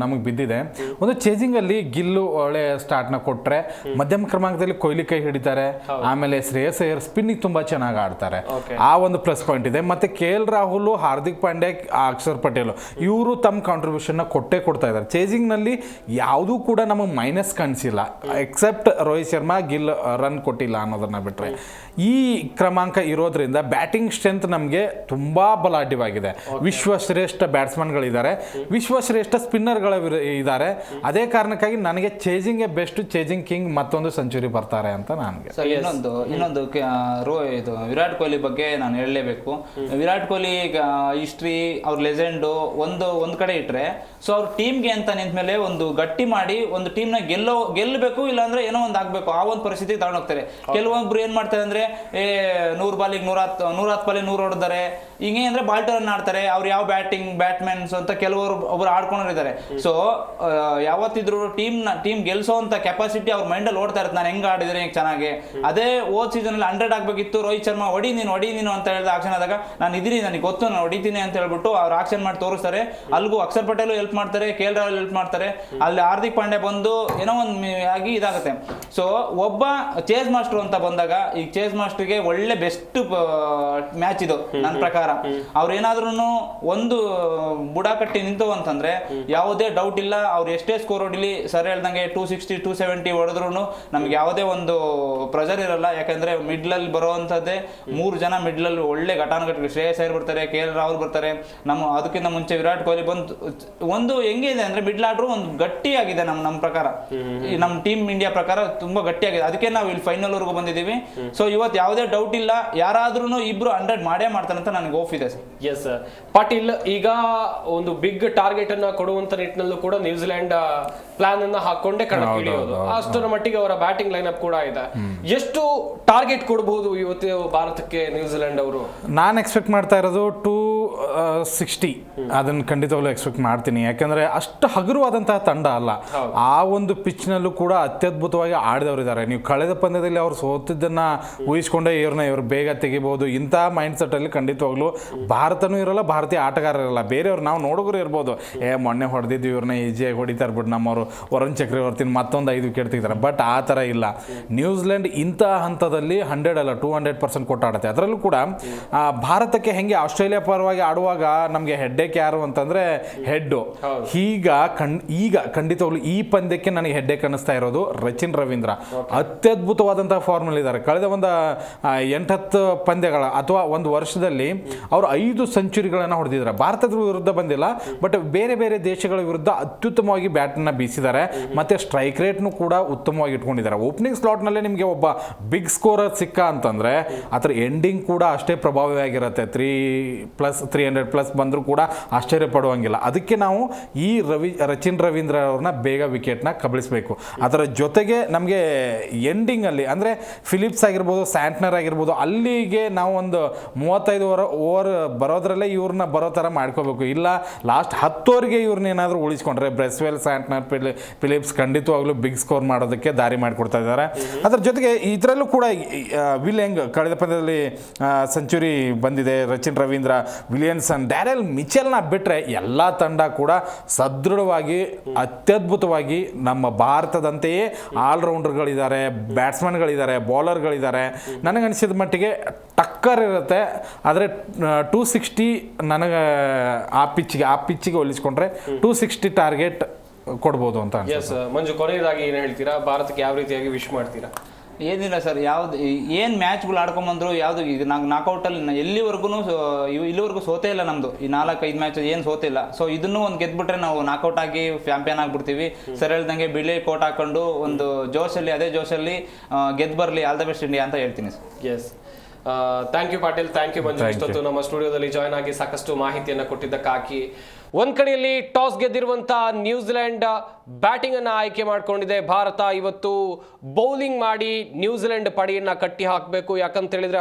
Speaker 2: ನಮಗೆ ಬಿದ್ದಿದೆ. ಒಂದು ಚೇಸಿಂಗ್ ಅಲ್ಲಿ ಗಿಲ್ಲು ಒಳ್ಳೆ ಸ್ಟಾರ್ಟ್ ನ ಕೊಟ್ರೆ, ಮಧ್ಯಮ ಕ್ರಮಾಂಕದಲ್ಲಿ ಕೊಹ್ಲಿ ಕೈ ಹಿಡಿತಾರೆ, ಆಮೇಲೆ ಶ್ರೇಯಸ್ ಅಯ್ಯರ್ ಸ್ಪಿನ್ನಿಂಗ್ ತುಂಬಾ ಚೆನ್ನಾಗಿ ಆಡ್ತಾರೆ. ಆ ಒಂದು ಪ್ಲಸ್ ಪಾಯಿಂಟ್ ಇದೆ. ಮತ್ತೆ KL ರಾಹುಲ್, ಹಾರ್ದಿಕ್ ಪಾಂಡ್ಯ, ಅಕ್ಷರ್ ಪಟೇಲ್ ಇವರು ತಮ್ಮ ಕಾಂಟ್ರಿಬ್ಯೂಷನ್ ಕೊಡ್ತಾ ಇದ್ದಾರೆ. ಚೇಸಿಂಗ್ ನಲ್ಲಿ ಯಾವುದೂ ಕೂಡ ನಮಗೆ ಮೈನಸ್ ಕಾಣಿಸಿಲ್ಲ, ಎಕ್ಸೆಪ್ಟ್ ರೋಹಿತ್ ಶರ್ಮಾ ಗಿಲ್ ರನ್ ಕೊಟ್ಟಿಲ್ಲ ಅನ್ನೋದನ್ನ ಬಿಟ್ರೆ. ಈ ಕ್ರಮಾಂಕ ಇರೋದ್ರಿಂದ ಬ್ಯಾಟಿಂಗ್ ಸ್ಟ್ರೆಂತ್ ನಮಗೆ ತುಂಬಾ ಬಲಾಢ್ಯವಾಗಿದೆ. ವಿಶ್ವಶ್ರೇಷ್ಠ ಬ್ಯಾಟ್ಸ್ಮನ್ಗಳಿದ್ದಾರೆ, ವಿಶ್ವಶ್ರೇಷ್ಠ ಸ್ಪಿನ್ನರ್ಗಳ ಇದ್ದಾರೆ. ಅದೇ ಕಾರಣಕ್ಕಾಗಿ ನನಗೆ ಚೇಸಿಂಗ್ ಬೆಸ್ಟ್, ಚೇಸಿಂಗ್ ಕಿಂಗ್ ಮತ್ತೊಂದು ಸೆಂಚುರಿ ಬರ್ತಾರೆ ಅಂತ ನನಗೆ.
Speaker 3: ಇನ್ನೊಂದು ಇದು ವಿರಾಟ್ ಕೊಹ್ಲಿ ಬಗ್ಗೆ ನಾನು ಹೇಳಲೇಬೇಕು. ವಿರಾಟ್ ಕೊಹ್ಲಿ ಹಿಸ್ಟ್ರಿ, ಅವ್ರ ಲೆಜೆಂಡು ಒಂದು ಕಡೆ ಇಟ್ರೆ, ಸೊ ಅವ್ರ ಟೀಮ್ಗೆ ಅಂತ ನಿಂತ ಮೇಲೆ ಒಂದು ಗಟ್ಟಿ ಮಾಡಿ ಒಂದು ಟೀಮ್ನ ಗೆಲ್ಲಬೇಕು, ಇಲ್ಲಾಂದ್ರೆ ಏನೋ ಒಂದು ಆಗ್ಬೇಕು, ಆ ಒಂದು ಪರಿಸ್ಥಿತಿ ತಗೊಂಡೋಗ್ತಾರೆ. ಕೆಲವೊಬ್ರು ಏನ್ ಮಾಡ್ತಾರೆ ಅಂದ್ರೆ 100 ಬಾಲಿಗೆ 110 ಬಾಲಿಗೆ 100 ಹೊಡೆದಾರೆ, ಹಿಂಗೆ ಅಂದ್ರೆ ಬಾಲ್ಟ್ ರನ್ ಆಡ್ತಾರೆ. ಅವ್ರು ಯಾವ ಬ್ಯಾಟ್ಮನ್ಸ್ ಅಂತ ಒಬ್ರು ಆಡ್ಕೊಂಡಿದ್ದಾರೆ. ಸೊ ಯಾವತ್ತಿದ್ರು ಟೀಮ್ ಗೆಲ್ಸೋ ಅಂತ ಕೆಪಾಸಿಟಿ ಅವ್ರ ಮೈಂಡಲ್ಲಿ ಓಡ್ತಾ ಇರುತ್ತೆ. ನಾನು ಹೆಂಗ್ ಆಡಿದ್ರೆ ಚೆನ್ನಾಗಿ. ಅದೇ ಓದ್ ಸೀಸನ್ ಅಲ್ಲಿ 100 ಆಗ್ಬೇಕಿತ್ತು, ರೋಹಿತ್ ಶರ್ಮಾ ಹೊಡಿ ನೀನು ಅಂತ ಹೇಳಿದ ಆಕ್ಷನ್ ಆದಾಗ ನಾನು ಇದೀನಿ, ನನಗೆ ಗೊತ್ತು, ನಾನು ಹೊಡಿತೀನಿ ಅಂತ ಹೇಳ್ಬಿಟ್ಟು ಅವ್ರು ಆಕ್ಷನ್ ಮಾಡಿ ತೋರಿಸ್ತಾರೆ. ಅಲ್ಗೂ ಅಕ್ಷರ್ ಪಟೇಲ್ ಹೆಲ್ಪ್ ಮಾಡ್ತಾರೆ, KL ರಾಹುಲ್ ಹೆಲ್ಪ್ ಮಾಡ್ತಾರೆ. ಅಲ್ಲಿ ಹಾರ್ದಿಕ್ ಪಾಂಡ್ಯ ಬಂದು ಏನೋ ಒಂದು ಆಗಿ ಇದಾಗುತ್ತೆ. ಸೊ ಒಬ್ಬ ಚೇಸ್ ಮಾಸ್ಟರ್ ಅಂತ ಬಂದಾಗ, ಈ ಚೇಸ್ ಮಾಸ್ಟರ್ಗೆ ಒಳ್ಳೆ ಬೆಸ್ಟ್ ಮ್ಯಾಚ್ ಇದು ನನ್ನ ಪ್ರಕಾರ. ಅವ್ರೇನಾದ್ರೂ ಒಂದು ಬುಡ ಕಟ್ಟಿ ನಿಂತು ಅಂತಂದ್ರೆ ಯಾವುದೇ ಡೌಟ್ ಇಲ್ಲ, ಅವ್ರು ಎಷ್ಟೇ ಸ್ಕೋರ್ ಹೊಡಿಲಿ, ಸರ್ ಹೇಳ್ದಂಗೆ 260 270 ಹೊಡೆದ್ರು ನಮ್ಗೆ ಯಾವುದೇ ಒಂದು ಪ್ರೆಷರ್ ಇರಲ್ಲ. ಯಾಕಂದ್ರೆ ಮಿಡ್ಲಲ್ಲಿ ಬರುವಂತದ್ದೇ 3 ಜನ ಮಿಡ್ಲಲ್ಲಿ ಒಳ್ಳೆ ಘಟಾನುಘಟಿ, ಶ್ರೇಯಸ್ ಅಯ್ಯರ್ ಬರ್ತಾರೆ, KL ರಾಹುಲ್ ಬರ್ತಾರೆ. ಅದಕ್ಕಿಂತ ಮುಂಚೆ ವಿರಾಟ್ ಕೊಹ್ಲಿ ಬಂದು ಒಂದು ಹೆಂಗಿದೆ ಅಂದ್ರೆ ಮಿಡ್ಲ್ ಆರ್ಡರ್ ಒಂದು ಗಟ್ಟಿಯಾಗಿದೆ ನಮ್ಮ ಪ್ರಕಾರ, ನಮ್ಮ ಟೀಮ್ ಇಂಡಿಯಾ ಪ್ರಕಾರ ತುಂಬಾ ಗಟ್ಟಿಯಾಗಿದೆ. ಅದಕ್ಕೆ ನಾವು ಇಲ್ಲಿ ಫೈನಲ್ ವರೆಗೂ ಬಂದಿದ್ದೀವಿ. ಸೊ ಇವತ್ತು ಯಾವುದೇ ಡೌಟ್ ಇಲ್ಲ, ಯಾರಾದ್ರೂ ಇಬ್ರು 100 ಮಾಡೇ ಮಾಡ್ತಾರೆ ಅಂತ ನನಗೆ ಹೋಪ್ ಇದೆ ಸರ್.
Speaker 1: ಎಸ್ ಪಾಟೀಲ್, ಈಗ ಒಂದು ಬಿಗ್ ಟಾರ್ಗೆಟ್ ಅನ್ನ ಕೊಡುವಂತ ನಿಟ್ಟಿನಲ್ಲೂ ಕೂಡ ನ್ಯೂಜಿಲೆಂಡ್ ಪ್ಲಾನ್ ಅನ್ನ ಹಾಕೊಂಡೇ ಕಣಕ್ಕಿಳಿಯೋದು. ಅಷ್ಟರ ಮಟ್ಟಿಗೆ ಅವರ ಬ್ಯಾಟಿಂಗ್ ಲೈನ್ ಅಪ್ ಕೂಡ ಇದೆ. ಎಷ್ಟು ಟಾರ್ಗೆಟ್ ಕೊಡಬಹುದು ಇವತ್ತು ಭಾರತಕ್ಕೆ ನ್ಯೂಜಿಲೆಂಡ್ ಅವರು?
Speaker 2: ನಾನು ಎಕ್ಸ್ಪೆಕ್ಟ್ ಮಾಡ್ತಾ ಇರೋದು 260. ಅದನ್ನ ಖಂಡಿತವಾಗ್ಲೂ ಎಕ್ಸ್ಪೆಕ್ಟ್ ಮಾಡ್ತೀನಿ. ಯಾಕಂದ್ರೆ ಅಷ್ಟು ಹಗುರವಾದಂತಹ ತಂಡ ಅಲ್ಲ. ಆ ಒಂದು ಪಿಚ್ ನಲ್ಲೂ ಕೂಡ ಅತ್ಯದ್ಭುತವಾಗಿ ಆಡಿದವರಿದ್ದಾರೆ. ನೀವು ಕಳೆದ ಪಂದ್ಯದಲ್ಲಿ ಅವ್ರು ಸೋತಿದ್ದನ್ನ ಊಹಿಸ್ಕೊಂಡೇ ಇವ್ರು ಬೇಗ ತೆಗಿಬಹುದು. ಇಂಥ ಮೈಂಡ್ ಸೆಟ್ ಅಲ್ಲಿ ಖಂಡಿತವಾಗ್ಲೂ ಭಾರತನೂ ಇರಲ್ಲ, ಭಾರತೀಯ ಆಟಗಾರರು ಇರಲ್ಲ. ಬೇರೆಯವ್ರು ನಾವು ನೋಡೋರು ಇರ್ಬೋದು, ಮೊನ್ನೆ ಹೊಡೆದಿದ್ವಿ ಇವ್ರನ್ನ ಈಜಿಯಾಗಿ ಹೊಡಿತಾ ಇರ್ಬಿಟ್ಟು ನಮ್ಮವರು ವರುಣ್ ಚಕ್ರವರ್ತಿನ ಮತ್ತೊಂದು 5 ವಿಕೆಟ್ ತೆಗಿತಾರೆ. ಬಟ್ ಆ ಥರ ಇಲ್ಲ. ನ್ಯೂಜಿಲೆಂಡ್ ಇಂಥ ಹಂತದಲ್ಲಿ 100 ಅಲ್ಲ 200% ಕೊಟ್ಟಾಡುತ್ತೆ. ಅದರಲ್ಲೂ ಕೂಡ ಭಾರತಕ್ಕೆ ಹೆಂಗೆ ಆಸ್ಟ್ರೇಲಿಯಾ ಪರವಾಗಿ ಆಡುವಾಗ ನಮಗೆ ಹೆಡ್ಡೇಕ್ ಯಾರು ಅಂತಂದ್ರೆ ಹೆಡ್ಡು. ಈಗ ಖಂಡಿತವಾಗ್ಲೂ ಈ ಪಂದ್ಯಕ್ಕೆ ನನಗೆ ಹೆಡ್ಡೇಕ್ ಅನ್ನಿಸ್ತಾ ಇರೋದು ರಚಿನ್ ರವೀಂದ್ರ. ಅತ್ಯದ್ಭುತವಾದಂತಹ ಫಾರ್ಮ್ ಅಲ್ಲಿ ಇದ್ದಾರೆ. ಕಳೆದ ಒಂದು 8-10 ಪಂದ್ಯಗಳ ಅಥವಾ ಒಂದು ವರ್ಷದಲ್ಲಿ ಅವರು 5 ಸೆಂಚುರಿಗಳನ್ನು ಹೊಡೆದಿದ್ದಾರೆ. ಭಾರತದ ವಿರುದ್ಧ ಬಂದಿಲ್ಲ, ಬಟ್ ಬೇರೆ ಬೇರೆ ದೇಶಗಳ ವಿರುದ್ಧ ಅತ್ಯುತ್ತಮವಾಗಿ ಬ್ಯಾಟನ್ನು ಬೀಸಿದ್ದಾರೆ. ಮತ್ತೆ ಸ್ಟ್ರೈಕ್ ರೇಟ್ನು ಕೂಡ ಉತ್ತಮವಾಗಿ ಇಟ್ಕೊಂಡಿದ್ದಾರೆ. ಓಪನಿಂಗ್ ಸ್ಲಾಟ್ನಲ್ಲೇ ನಿಮಗೆ ಒಬ್ಬ ಬಿಗ್ ಸ್ಕೋರರ್ ಸಿಕ್ಕ ಅಂತಂದ್ರೆ ಅದರ ಎಂಡಿಂಗ್ ಕೂಡ ಅಷ್ಟೇ ಪ್ರಭಾವಿಯಾಗಿರುತ್ತೆ. 300+ ಬಂದರೂ ಕೂಡ ಆಶ್ಚರ್ಯ ಪಡುವಂಗಿಲ್ಲ. ಅದಕ್ಕೆ ನಾವು ಈ ರಚಿನ್ ರವೀಂದ್ರ ಅವ್ರನ್ನ ಬೇಗ ವಿಕೆಟ್ನ ಕಬಳಿಸಬೇಕು. ಅದರ ಜೊತೆಗೆ ನಮಗೆ ಎಂಡಿಂಗ್ ಅಲ್ಲಿ ಅಂದರೆ ಫಿಲಿಪ್ಸ್ ಆಗಿರ್ಬೋದು, ಸ್ಯಾಂಟ್ನರ್ ಆಗಿರ್ಬೋದು, ಅಲ್ಲಿಗೆ ನಾವು ಒಂದು 35 ಓವರ್ ಬರೋದ್ರಲ್ಲೇ ಇವ್ರನ್ನ ಬರೋ ಥರ ಮಾಡ್ಕೋಬೇಕು. ಇಲ್ಲ ಲಾಸ್ಟ್ 10 ಓವರ್ಗೆ ಇವ್ರನ್ನ ಏನಾದರೂ ಉಳಿಸ್ಕೊಂಡ್ರೆ ಬ್ರೆಸ್ವೆಲ್, ಸ್ಯಾಂಟ್ನರ್, ಫಿಲಿಪ್ಸ್ ಖಂಡಿತವಾಗ್ಲೂ ಬಿಗ್ ಸ್ಕೋರ್ ಮಾಡೋದಕ್ಕೆ ದಾರಿ ಮಾಡಿಕೊಡ್ತಾ ಇದ್ದಾರೆ. ಅದರ ಜೊತೆಗೆ ಇದರಲ್ಲೂ ಕೂಡ ವಿಲಿಯಂಗ್ ಕಳೆದ ಪಂದ್ಯದಲ್ಲಿ ಸೆಂಚುರಿ ಬಂದಿದೆ. ರಚಿನ್ ರವೀಂದ್ರ, ವಿಲಿಯನ್ಸನ್, ಡ್ಯಾರೆಲ್ ಮಿಚೆಲ್ನ ಬಿಟ್ಟರೆ ಎಲ್ಲ ತಂಡ ಕೂಡ ಸದೃಢವಾಗಿ ಅತ್ಯದ್ಭುತವಾಗಿ ನಮ್ಮ ಭಾರತದಂತೆಯೇ ಆಲ್ರೌಂಡರ್ಗಳಿದ್ದಾರೆ, ಬ್ಯಾಟ್ಸ್ಮನ್ಗಳಿದ್ದಾರೆ, ಬೌಲರ್ಗಳಿದ್ದಾರೆ. ನನಗನ್ಸಿದ ಮಟ್ಟಿಗೆ ಟಕ್ಕರ್ ಇರುತ್ತೆ. ಆದರೆ 260 ನನಗೆ ಆ ಪಿಚ್ಚಿಗೆ ಹೋಲಿಸ್ಕೊಂಡ್ರೆ 260 ಟಾರ್ಗೆಟ್ ಕೊಡ್ಬೋದು ಅಂತ.
Speaker 1: ಮಂಜು, ಕೊನೆಯದಾಗಿ ಏನು ಹೇಳ್ತೀರಾ? ಭಾರತಕ್ಕೆ ಯಾವ ರೀತಿಯಾಗಿ ವಿಶ್ ಮಾಡ್ತೀರಾ?
Speaker 3: ಏನಿಲ್ಲ ಸರ್, ಯಾವ್ದು ಏನು ಮ್ಯಾಚ್ಗಳು ಆಡ್ಕೊಂಬಂದ್ರು ಯಾವುದು ಈಗ ನಾವು ನಾಕೌಟಲ್ಲಿ ಇಲ್ಲಿವರೆಗೂ ಇಲ್ಲಿವರೆಗೂ ಸೋತೇ ಇಲ್ಲ ನಮ್ಮದು. ಈ 4-5 ಮ್ಯಾಚ್ ಏನು ಸೋತಿಲ್ಲ. ಸೊ ಇದನ್ನು ಒಂದು ಗೆದ್ಬಿಟ್ರೆ ನಾವು ನಾಕೌಟ್ ಆಗಿ ಚಾಂಪಿಯನ್ ಆಗ್ಬಿಡ್ತೀವಿ. ಸರ್ ಹೇಳ್ದಂಗೆ ಬಿಳಿ ಕೋಟ್ ಹಾಕೊಂಡು ಒಂದು ಜೋಶಲ್ಲಿ, ಅದೇ ಜೋಶಲ್ಲಿ ಗೆದ್ದು ಬರಲಿ. ಆಲ್ ದ ಬೆಸ್ಟ್ ಇಂಡಿಯಾ ಅಂತ ಹೇಳ್ತೀನಿ sir.
Speaker 1: Yes, thank you Patil, thank you Manju. ಇಷ್ಟೊತ್ತು ನಮ್ಮ ಸ್ಟುಡಿಯೋದಲ್ಲಿ ಜಾಯ್ನ್ ಆಗಿ ಸಾಕಷ್ಟು ಮಾಹಿತಿಯನ್ನು ಕೊಟ್ಟಿದ್ದಕ್ಕಾಗಿ. ಒಂದ್ ಕಡೆಯಲ್ಲಿ ಟಾಸ್ ಗೆದ್ದಿರುವಂತ ನ್ಯೂಜಿಲೆಂಡ್ ಬ್ಯಾಟಿಂಗ್ ಅನ್ನ ಆಯ್ಕೆ ಮಾಡ್ಕೊಂಡಿದೆ. ಭಾರತ ಇವತ್ತು ಬೌಲಿಂಗ್ ಮಾಡಿ ನ್ಯೂಜಿಲೆಂಡ್ ಪಡೆಯನ್ನ ಕಟ್ಟಿ ಹಾಕಬೇಕು. ಯಾಕಂತ ಹೇಳಿದ್ರೆ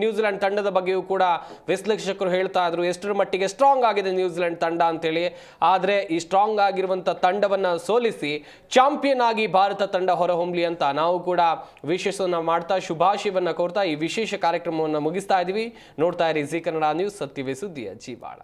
Speaker 1: ನ್ಯೂಜಿಲೆಂಡ್ ತಂಡದ ಬಗ್ಗೆಯೂ ಕೂಡ ವಿಶ್ಲೇಷಕರು ಹೇಳ್ತಾ ಇದ್ರು ಎಷ್ಟರ ಮಟ್ಟಿಗೆ ಸ್ಟ್ರಾಂಗ್ ಆಗಿದೆ ನ್ಯೂಜಿಲೆಂಡ್ ತಂಡ ಅಂತೇಳಿ. ಆದರೆ ಈ ಸ್ಟ್ರಾಂಗ್ ಆಗಿರುವಂಥ ತಂಡವನ್ನ ಸೋಲಿಸಿ ಚಾಂಪಿಯನ್ ಆಗಿ ಭಾರತ ತಂಡ ಹೊರಹೊಮ್ಮಲಿ ಅಂತ ನಾವು ಕೂಡ ವಿಶೇಷವನ್ನ ಮಾಡ್ತಾ ಶುಭಾಶಯವನ್ನ ಕೋರ್ತಾ ಈ ವಿಶೇಷ ಕಾರ್ಯಕ್ರಮವನ್ನು ಮುಗಿಸ್ತಾ ಇದೀವಿ. ನೋಡ್ತಾ ಇರಿ ಜಿ ಕನ್ನಡ ನ್ಯೂಸ್, ಸತ್ಯವೇ ಸುದ್ದಿಯ ಜೀವಾಳ.